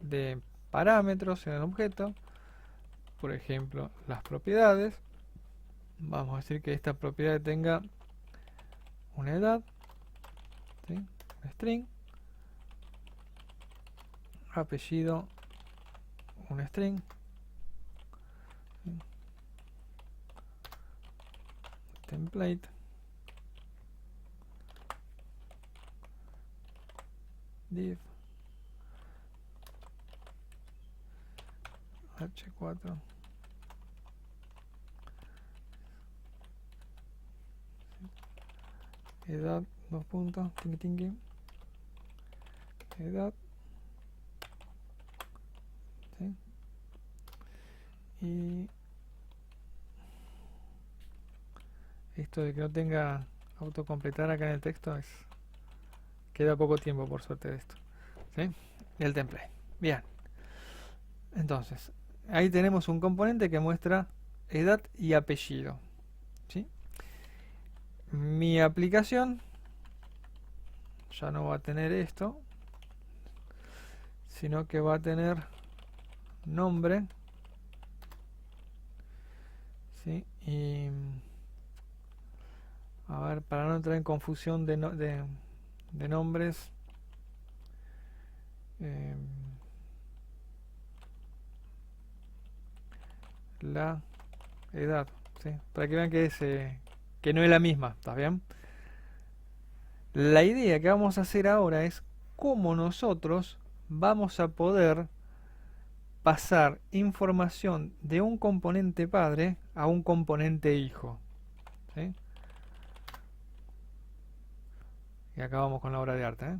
de parámetros en el objeto, por ejemplo las propiedades. Vamos a decir que esta propiedad tenga una edad, ¿sí? Un string, apellido, un string, ¿sí? Template, div, h4, edad, dos puntos, tingui tingui, edad, ¿sí? Y esto de que no tenga autocompletar acá en el texto queda poco tiempo por suerte de esto, ¿sí? El template. Bien, entonces ahí tenemos un componente que muestra edad y apellido, ¿sí? Mi aplicación ya no va a tener esto, sino que va a tener nombre, ¿sí? Y a ver, para no entrar en confusión de nombres, la edad, ¿sí? Para que vean que no es la misma, ¿está bien? La idea que vamos a hacer ahora es cómo nosotros vamos a poder pasar información de un componente padre a un componente hijo, ¿sí? Y acá vamos con la obra de arte, ¿eh?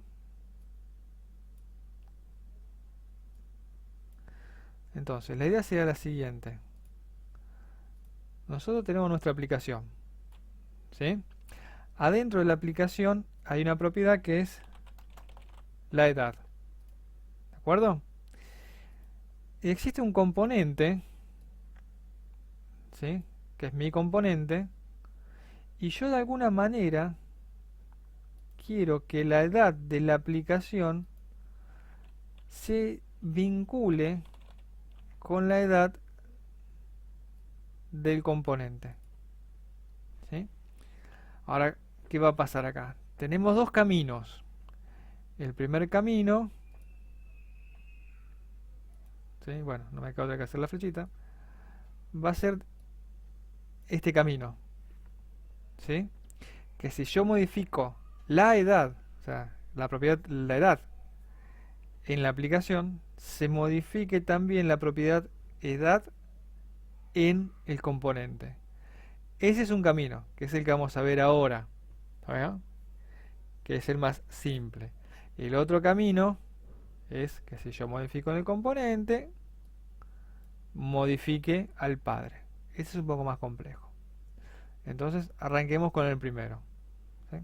Entonces, la idea sería la siguiente. Nosotros tenemos nuestra aplicación, ¿sí? Adentro de la aplicación hay una propiedad que es la edad, ¿de acuerdo? Y existe un componente, ¿sí? Que es mi componente, y yo de alguna manera quiero que la edad de la aplicación se vincule con la edad del componente, ¿sí? Ahora, ¿qué va a pasar acá? Tenemos dos caminos. El primer camino, ¿sí? Bueno, no me acabo de hacer la flechita, va a ser este camino, ¿sí? Que si yo modifico la edad, o sea, la propiedad, la edad en la aplicación, se modifique también la propiedad edad en el componente. Ese es un camino, que es el que vamos a ver ahora, ¿sabes? Que es el más simple. El otro camino es que si yo modifico en el componente, modifique al padre. Ese es un poco más complejo. Entonces, arranquemos con el primero, ¿sí?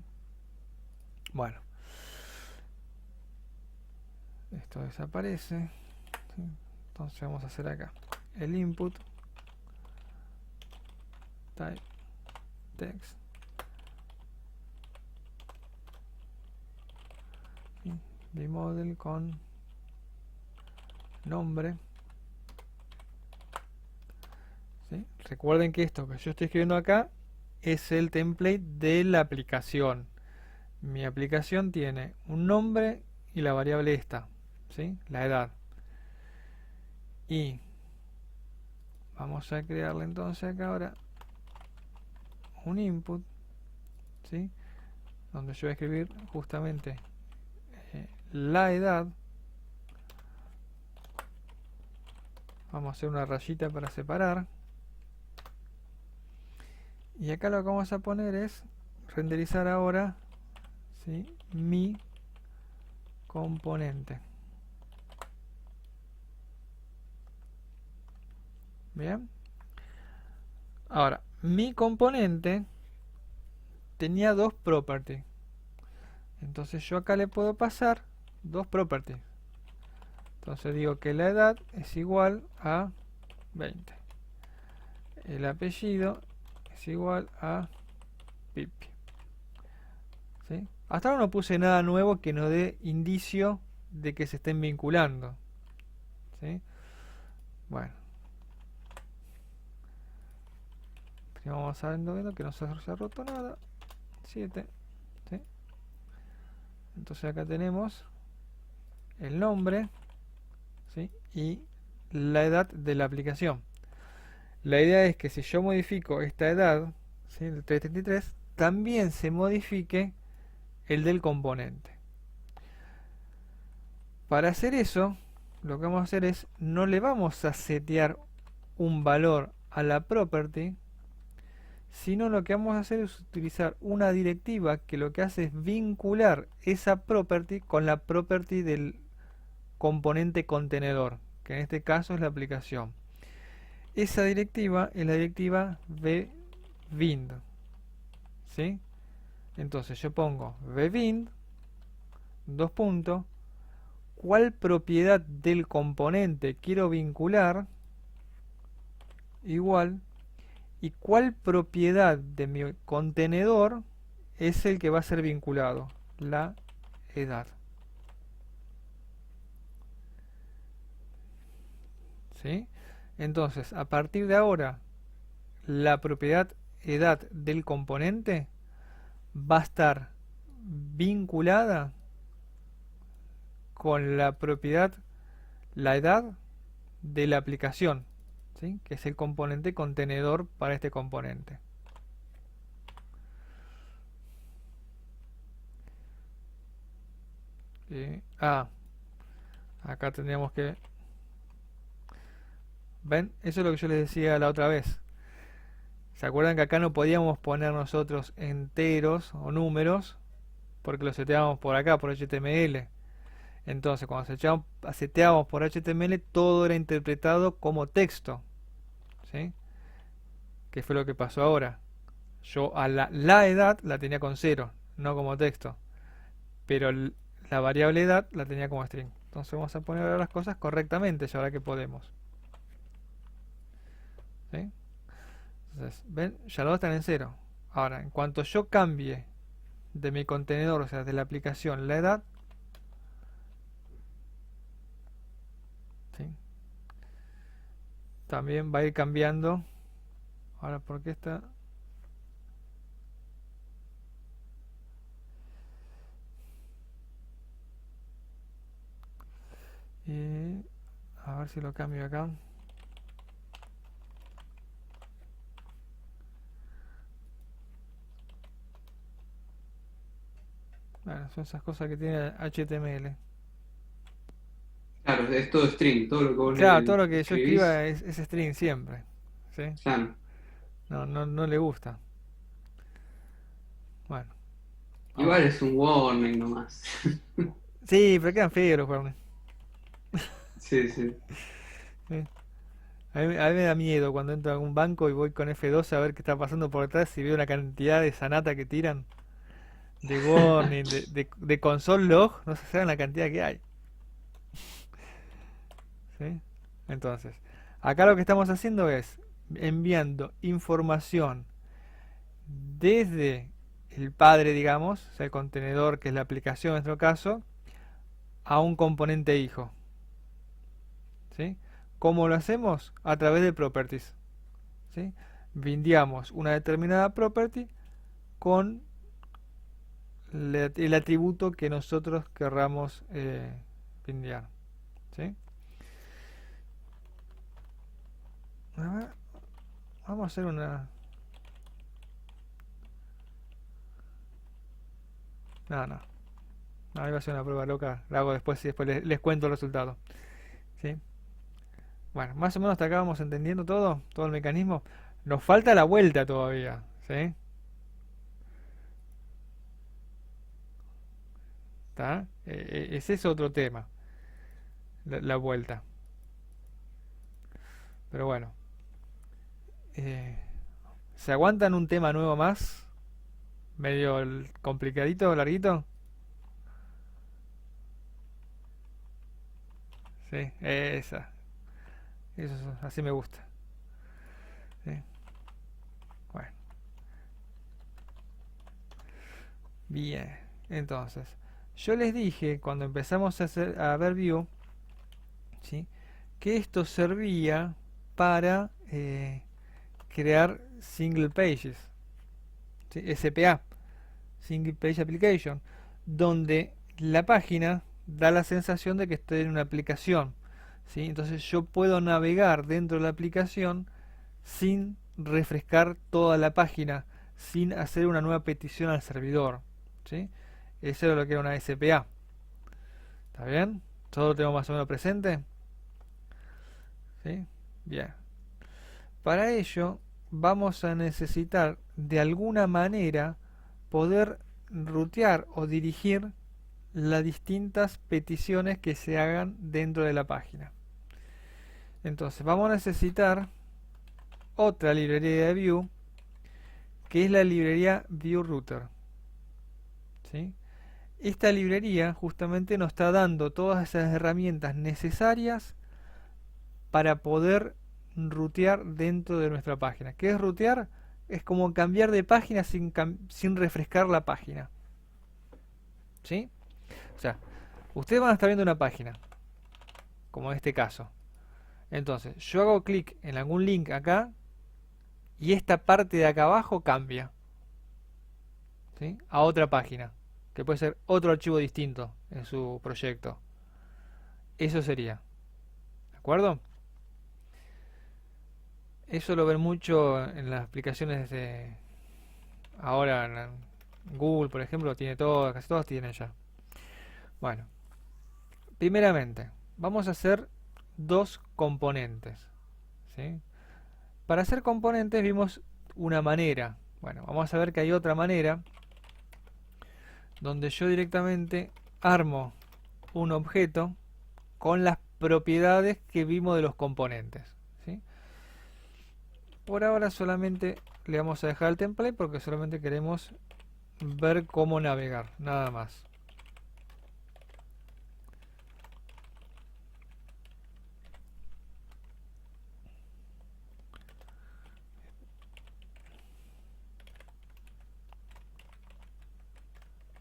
Bueno, esto desaparece, ¿sí? Entonces vamos a hacer acá el input type text, ¿sí? Bmodel con nombre, ¿sí? Recuerden que esto que yo estoy escribiendo acá es el template de la aplicación. Mi aplicación tiene un nombre y la variable esta, ¿sí? La edad. Y vamos a crearle entonces acá ahora un input, ¿sí? Donde yo voy a escribir justamente la edad. Vamos a hacer una rayita para separar. Y acá lo que vamos a poner es renderizar ahora, ¿sí? Mi componente. Bien. Ahora, mi componente tenía dos properties. Entonces yo acá le puedo pasar dos properties. Entonces digo que la edad es igual a 20. El apellido es igual a Pipi. ¿Sí? Hasta ahora no puse nada nuevo que nos dé indicio de que se estén vinculando. ¿Sí? Bueno. Primero vamos a ver que no se ha roto nada. 7. ¿Sí? Entonces acá tenemos el nombre, ¿sí? Y la edad de la aplicación. La idea es que si yo modifico esta edad, ¿sí? El 333, también se modifique el del componente. Para hacer eso, lo que vamos a hacer es, no le vamos a setear un valor a la property, sino lo que vamos a hacer es utilizar una directiva que lo que hace es vincular esa property con la property del componente contenedor, que en este caso es la aplicación. Esa directiva es la directiva vbind, ¿sí? Entonces yo pongo vbind, dos puntos, cuál propiedad del componente quiero vincular, igual, y cuál propiedad de mi contenedor es el que va a ser vinculado, la edad. ¿Sí? Entonces, a partir de ahora, la propiedad edad del componente va a estar vinculada con la propiedad, la edad de la aplicación, ¿sí? Que es el componente contenedor para este componente. Acá tendríamos que... ¿Ven? Eso es lo que yo les decía la otra vez. ¿Se acuerdan que acá no podíamos poner nosotros enteros o números? Porque los seteábamos por acá, por HTML. Entonces, cuando seteábamos por HTML, todo era interpretado como texto. ¿Sí? ¿Qué fue lo que pasó ahora? Yo a la edad la tenía con 0, no como texto. Pero la variable edad la tenía como string. Entonces vamos a poner ahora las cosas correctamente, ya ahora que podemos. ¿Sí? Entonces, ven, ya los dos están en 0. Ahora, en cuanto yo cambie de mi contenedor, o sea, de la aplicación, la edad, ¿sí? También va a ir cambiando. Ahora, ¿por qué está? Y a ver si lo cambio acá. Bueno, son esas cosas que tiene HTML. Claro, es todo string, todo lo que vos Claro, todo lo que yo escribís. escriba es string siempre. ¿Sí? Claro. No le gusta. Bueno. Igual es un warning nomás. Sí, pero quedan feos los warnings. Sí, sí. Sí. A mí me da miedo cuando entro a algún banco y voy con F12 a ver qué está pasando por detrás y veo una cantidad de sanata que tiran, de warning, de console log, no se saben la cantidad que hay. ¿Sí? Entonces, acá lo que estamos haciendo es enviando información desde el padre, digamos, o sea, el contenedor que es la aplicación en nuestro caso, a un componente hijo. ¿Sí? ¿Cómo lo hacemos? A través de properties. ¿Sí? Bindeamos una determinada property con el atributo que nosotros querramos bindear. ¿Sí? A ver, vamos a hacer una... No, ahí va a ser una prueba loca, la hago después y después les cuento el resultado. ¿Sí? Bueno, más o menos hasta acá vamos entendiendo todo el mecanismo. Nos falta la vuelta todavía, ¿sí? ¿Está? Ese es otro tema, la vuelta. Pero bueno, eh, ¿se aguantan un tema nuevo más? Medio complicadito, larguito. Sí, esa. Así me gusta. Sí. Bueno, bien. Entonces, yo les dije cuando empezamos a ver Vue, ¿sí? Que esto servía para crear single pages, ¿sí? SPA, Single Page Application, donde la página da la sensación de que estoy en una aplicación, ¿sí? Entonces yo puedo navegar dentro de la aplicación sin refrescar toda la página, sin hacer una nueva petición al servidor, ¿sí? Eso es lo que era una SPA. ¿Está bien? ¿Todo lo tengo más o menos presente? ¿Sí? Bien. Para ello vamos a necesitar de alguna manera poder rutear o dirigir las distintas peticiones que se hagan dentro de la página. Entonces vamos a necesitar otra librería de Vue, que es la librería VueRouter, ¿sí? Esta librería justamente nos está dando todas esas herramientas necesarias para poder rutear dentro de nuestra página. ¿Qué es rutear? Es como cambiar de página sin refrescar la página, ¿sí? O sea, ustedes van a estar viendo una página, como en este caso. Entonces, yo hago clic en algún link acá y esta parte de acá abajo cambia, ¿sí? A otra página, que puede ser otro archivo distinto en su proyecto. Eso sería, ¿de acuerdo? Eso lo ven mucho en las aplicaciones de ahora en Google, por ejemplo, tiene todo, casi todos tienen ya. Bueno, primeramente, vamos a hacer dos componentes, ¿sí? Para hacer componentes vimos una manera. Bueno, vamos a ver que hay otra manera donde yo directamente armo un objeto con las propiedades que vimos de los componentes, ¿sí? Por ahora solamente le vamos a dejar el template porque solamente queremos ver cómo navegar, nada más.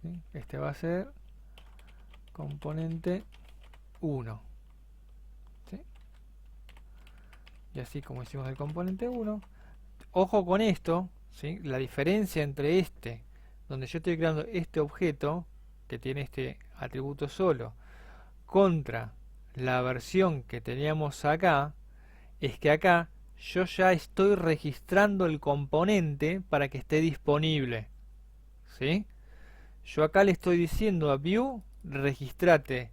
¿Sí? Este va a ser componente 1, ¿sí? Y así como hicimos el componente 1, ojo con esto, ¿sí? La diferencia entre este, donde yo estoy creando este objeto, que tiene este atributo solo, contra la versión que teníamos acá, es que acá yo ya estoy registrando el componente para que esté disponible, ¿sí? Yo acá le estoy diciendo a Vue, registrate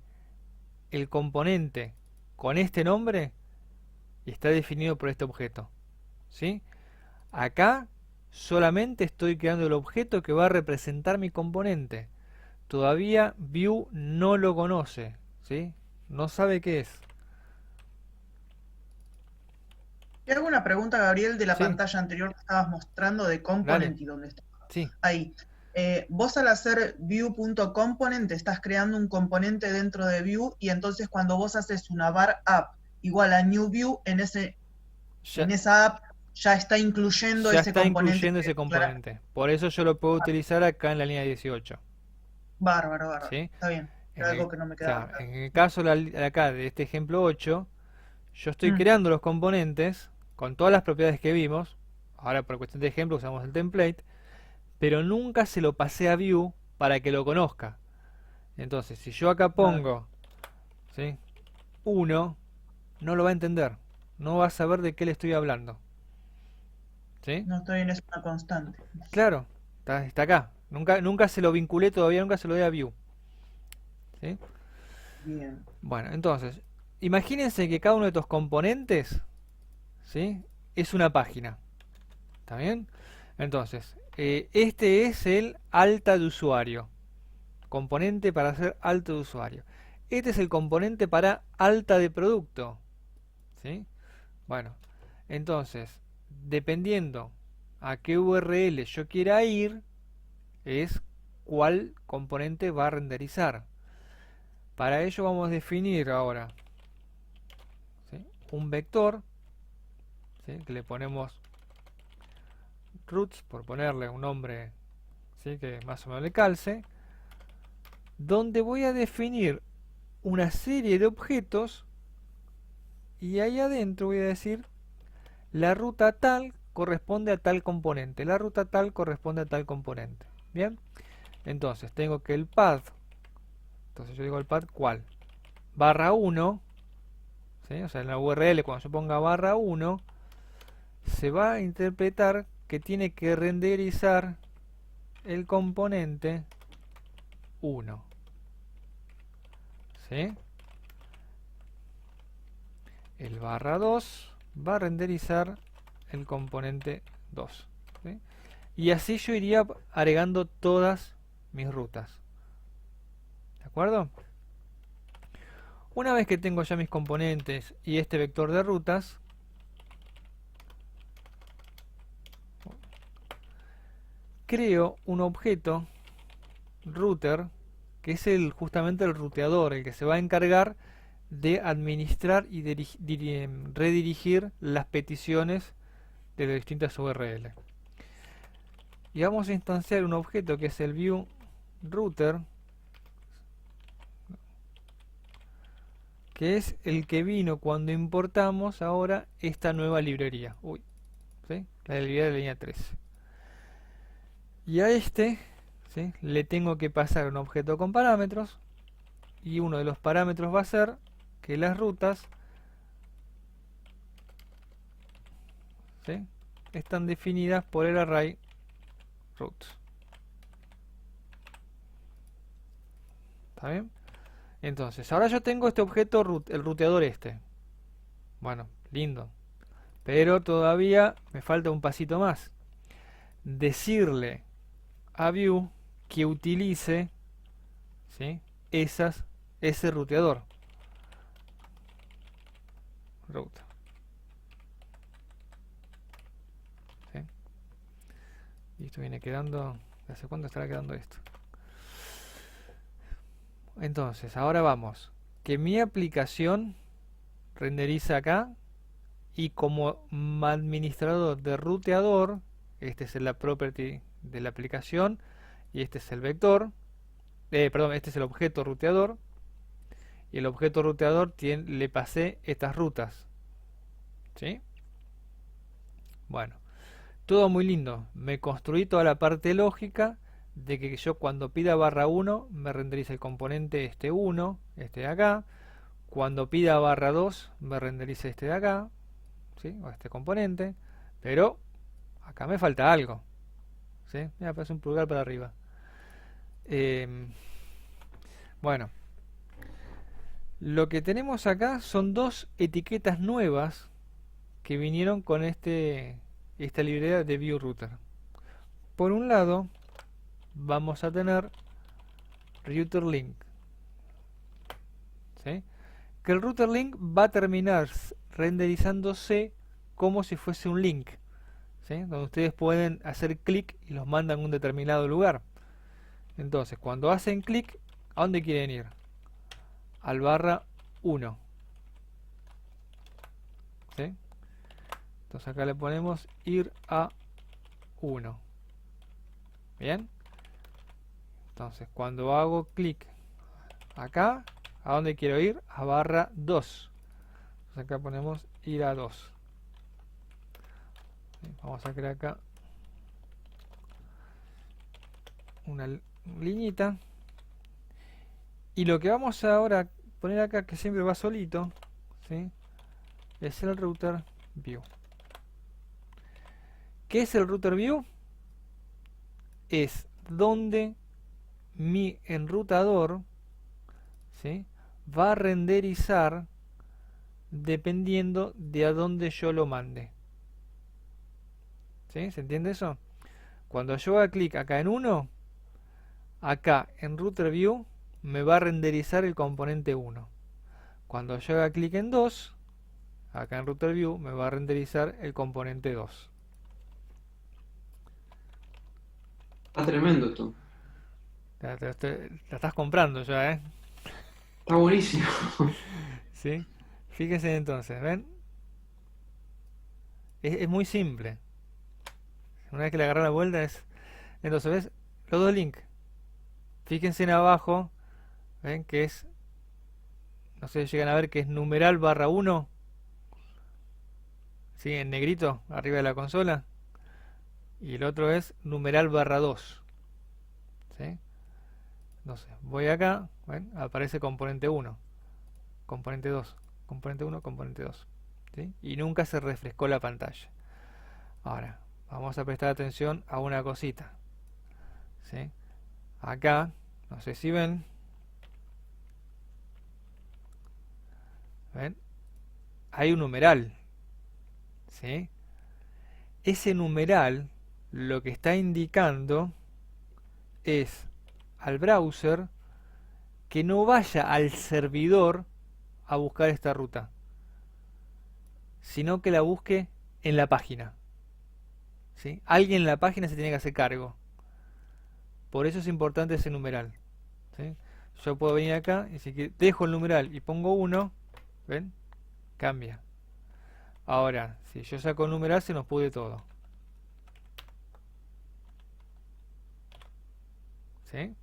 el componente con este nombre y está definido por este objeto, ¿sí? Acá solamente estoy creando el objeto que va a representar mi componente. Todavía Vue no lo conoce, ¿sí? No sabe qué es. Te hago una pregunta, Gabriel, de la Sí, pantalla anterior que estabas mostrando de dale. component y donde está Sí, ahí. Vos al hacer view.component estás creando un componente dentro de Vue y entonces cuando vos haces una var app igual a new Vue, en ya, esa app ya está incluyendo ya ese está componente incluyendo ese que componente. Por eso yo lo puedo utilizar acá en la línea 18, bárbaro, bárbaro. ¿sí? Está bien. En Era el, algo que no me o sea, quedaba claro. en el caso de acá de este ejemplo 8, yo estoy Mm, creando los componentes con todas las propiedades que vimos. Ahora por cuestión de ejemplo usamos el template, pero nunca se lo pasé a Vue para que lo conozca. Entonces, si yo acá claro. pongo, ¿sí? 1, no lo va a entender. No va a saber de qué le estoy hablando, ¿sí? No estoy en esa constante. Claro, está acá. Nunca se lo vinculé todavía, nunca se lo di a Vue, ¿sí? Bien. Bueno, entonces, imagínense que cada uno de estos componentes, ¿sí? Es una página. ¿Está bien? Entonces, este es el alta de usuario. componente para hacer alto de usuario. Este es el componente para alta de producto. ¿Sí? Bueno, entonces, dependiendo a qué URL yo quiera ir, es cuál componente va a renderizar. Para ello vamos a definir ahora, ¿sí?, un vector, ¿sí?, que le ponemos roots, por ponerle un nombre, ¿sí?, que más o menos le calce, donde voy a definir una serie de objetos y ahí adentro voy a decir la ruta tal corresponde a tal componente, la ruta tal corresponde a tal componente. Bien, entonces tengo que el path, entonces yo digo el path cuál, /1, ¿sí? O sea, en la URL cuando yo ponga /1 se va a interpretar que tiene que renderizar el componente 1, ¿sí? El /2 va a renderizar el componente 2, ¿sí? Y así yo iría agregando todas mis rutas. ¿De acuerdo? Una vez que tengo ya mis componentes y este vector de rutas, creo un objeto router que es justamente el ruteador, el que se va a encargar de administrar y redirigir las peticiones de las distintas URL. Y vamos a instanciar un objeto que es el view router, que es el que vino cuando importamos ahora esta nueva librería. ¿Sí? La librería de la línea 13. Y a este, ¿sí?, le tengo que pasar un objeto con parámetros, y uno de los parámetros va a ser que las rutas, ¿sí?, están definidas por el array routes. ¿Está bien? Entonces, ahora yo tengo este objeto, el ruteador este. Bueno, lindo. Pero todavía me falta un pasito más. Decirle a view que utilice, ¿sí?, ese ruteador. Route. ¿Sí? Y esto viene quedando... ¿Hace cuánto estará quedando esto? Entonces, ahora vamos. Que mi aplicación renderiza acá. Y como administrador de ruteador, este es la property de la aplicación. Y este es el vector. Perdón, este es el objeto ruteador. Y el objeto ruteador le pasé estas rutas. ¿Sí? Bueno, todo muy lindo. Me construí toda la parte lógica de que yo cuando pida /1 me renderiza el componente este 1, este de acá. Cuando pida /2 me renderiza este de acá, ¿sí?, o este componente. Pero acá me falta algo, ¿sí? Me aparece un pulgar para arriba. Bueno, lo que tenemos acá son dos etiquetas nuevas que vinieron con esta librería de view router. Por un lado vamos a tener router link, ¿sí?, que el router link va a terminar renderizándose como si fuese un link, ¿sí?, donde ustedes pueden hacer clic y los mandan a un determinado lugar. Entonces, cuando hacen clic, ¿a dónde quieren ir? Al /1, ¿sí? Entonces acá le ponemos ir a 1. Bien. Entonces, cuando hago clic acá, ¿a dónde quiero ir? A /2. Entonces acá ponemos ir a 2. Vamos a crear acá una liñita. Y lo que vamos ahora a poner acá, que siempre va solito, ¿sí?, es el router view. ¿Qué es el router view? Es donde mi enrutador, ¿sí?, va a renderizar dependiendo de a dónde yo lo mande. ¿Sí? ¿Se entiende eso? Cuando yo haga clic acá en 1, acá en Router View me va a renderizar el componente 1. Cuando yo haga clic en 2, acá en Router View me va a renderizar el componente 2. Está tremendo esto. La estás comprando ya, ¿eh? Está buenísimo. ¿Sí? Fíjense entonces, ¿ven? Es muy simple. Una vez que le agarré la vuelta es... Entonces, ¿ves? Los dos links. Fíjense en abajo, ¿ven? Que es... No sé si llegan a ver que es numeral /1. ¿Sí? En negrito, arriba de la consola. Y el otro es numeral /2. ¿Sí? Entonces, voy acá, ¿ven? Aparece componente 1, componente 2, componente 1, componente 2. ¿Sí? Y nunca se refrescó la pantalla. Ahora, vamos a prestar atención a una cosita. ¿Sí? Acá, no sé si ven. ¿Ven? Hay un numeral. ¿Sí? Ese numeral lo que está indicando es al browser que no vaya al servidor a buscar esta ruta, sino que la busque en la página. ¿Sí? Alguien en la página se tiene que hacer cargo. Por eso es importante ese numeral. ¿Sí? Yo puedo venir acá y si dejo el numeral y pongo 1, ¿ven? Cambia. Ahora, si yo saco el numeral se nos pudre todo. ¿Sí?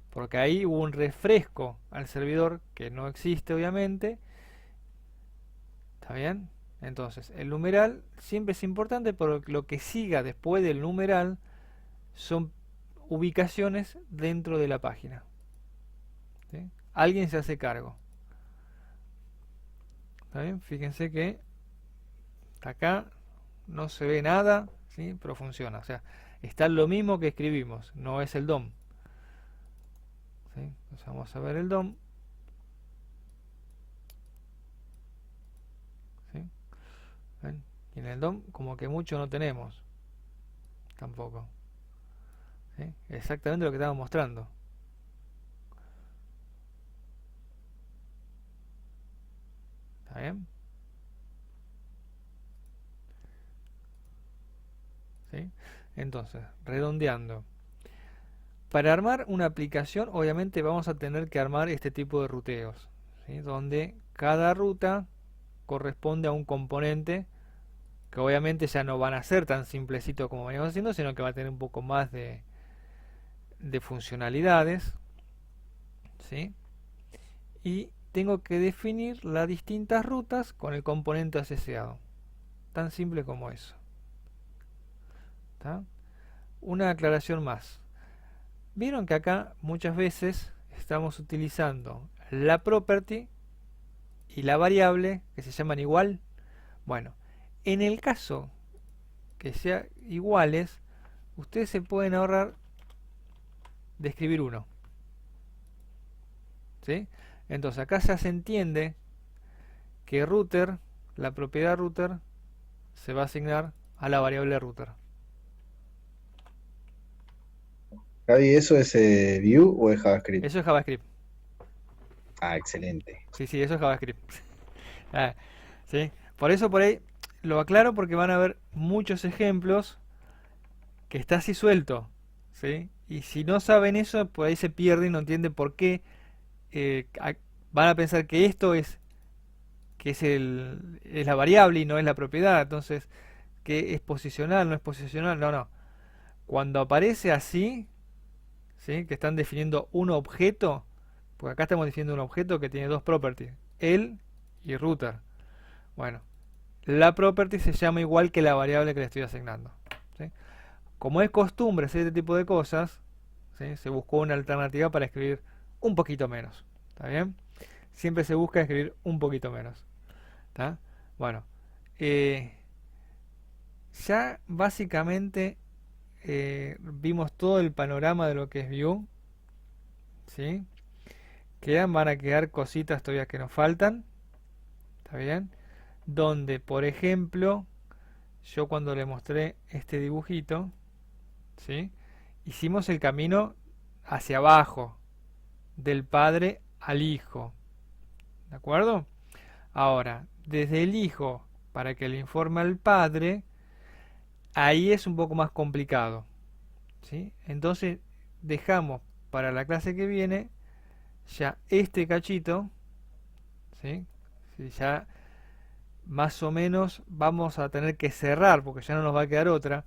Porque ahí hubo un refresco al servidor que no existe obviamente. ¿Está bien? Entonces, el numeral siempre es importante, pero lo que siga después del numeral son ubicaciones dentro de la página. ¿Sí? Alguien se hace cargo. ¿Está bien? Fíjense que acá no se ve nada, ¿sí? Pero funciona. O sea, está lo mismo que escribimos, no es el DOM. ¿Sí? Entonces vamos a ver el DOM. ¿Sí? ¿Ven? Y en el DOM como que mucho no tenemos. Tampoco. ¿Sí? Exactamente lo que estamos mostrando. ¿Está bien? ¿Sí? Entonces, redondeando. Para armar una aplicación, obviamente vamos a tener que armar este tipo de ruteos, ¿sí? Donde cada ruta corresponde a un componente que obviamente ya no van a ser tan simplecito como veníamos haciendo, sino que va a tener un poco más de funcionalidades, ¿sí? Y tengo que definir las distintas rutas con el componente asociado. Tan simple como eso. ¿Tá? Una aclaración más. Vieron que acá muchas veces estamos utilizando la property y la variable que se llaman igual. Bueno, en el caso que sean iguales, ustedes se pueden ahorrar de escribir uno. ¿Sí? Entonces acá ya se entiende que router, la propiedad router, se va a asignar a la variable router. Javi, ¿eso es Vue o es JavaScript? Eso es JavaScript. Ah, excelente. Sí, sí, eso es JavaScript. Ah, ¿sí? Por eso por ahí lo aclaro porque van a haber muchos ejemplos que está así suelto, ¿sí? Y si no saben eso, por ahí se pierden y no entienden por qué. Van a pensar que esto es es la variable y no es la propiedad. Entonces, que es posicional, no es posicional. No, no. Cuando aparece así, ¿sí? Que están definiendo un objeto, porque acá estamos definiendo un objeto que tiene dos properties, el y router. Bueno, la property se llama igual que la variable que le estoy asignando, ¿sí? Como es costumbre hacer este tipo de cosas, ¿sí? Se buscó una alternativa para escribir un poquito menos. ¿Está bien? Siempre se busca escribir un poquito menos. ¿Está? Bueno, ya básicamente vimos todo el panorama de lo que es Vue. ¿Sí? Van a quedar cositas todavía que nos faltan. ¿Está bien? Donde, por ejemplo, yo cuando le mostré este dibujito, ¿sí? Hicimos el camino hacia abajo, del padre al hijo. ¿De acuerdo? Ahora, desde el hijo para que le informe al padre, ahí es un poco más complicado, ¿sí? Entonces dejamos para la clase que viene ya este cachito, ¿sí? Si ya más o menos vamos a tener que cerrar, porque ya no nos va a quedar otra,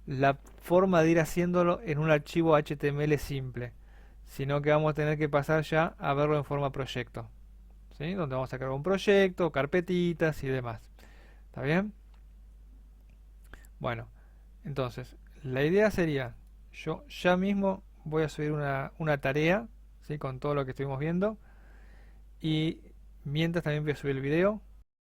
la forma de ir haciéndolo en un archivo HTML simple, sino que vamos a tener que pasar ya a verlo en forma proyecto, ¿sí? Donde vamos a crear un proyecto, carpetitas y demás. ¿Está bien? Bueno, entonces, la idea sería, yo ya mismo voy a subir una tarea, ¿sí? Con todo lo que estuvimos viendo, y mientras también voy a subir el video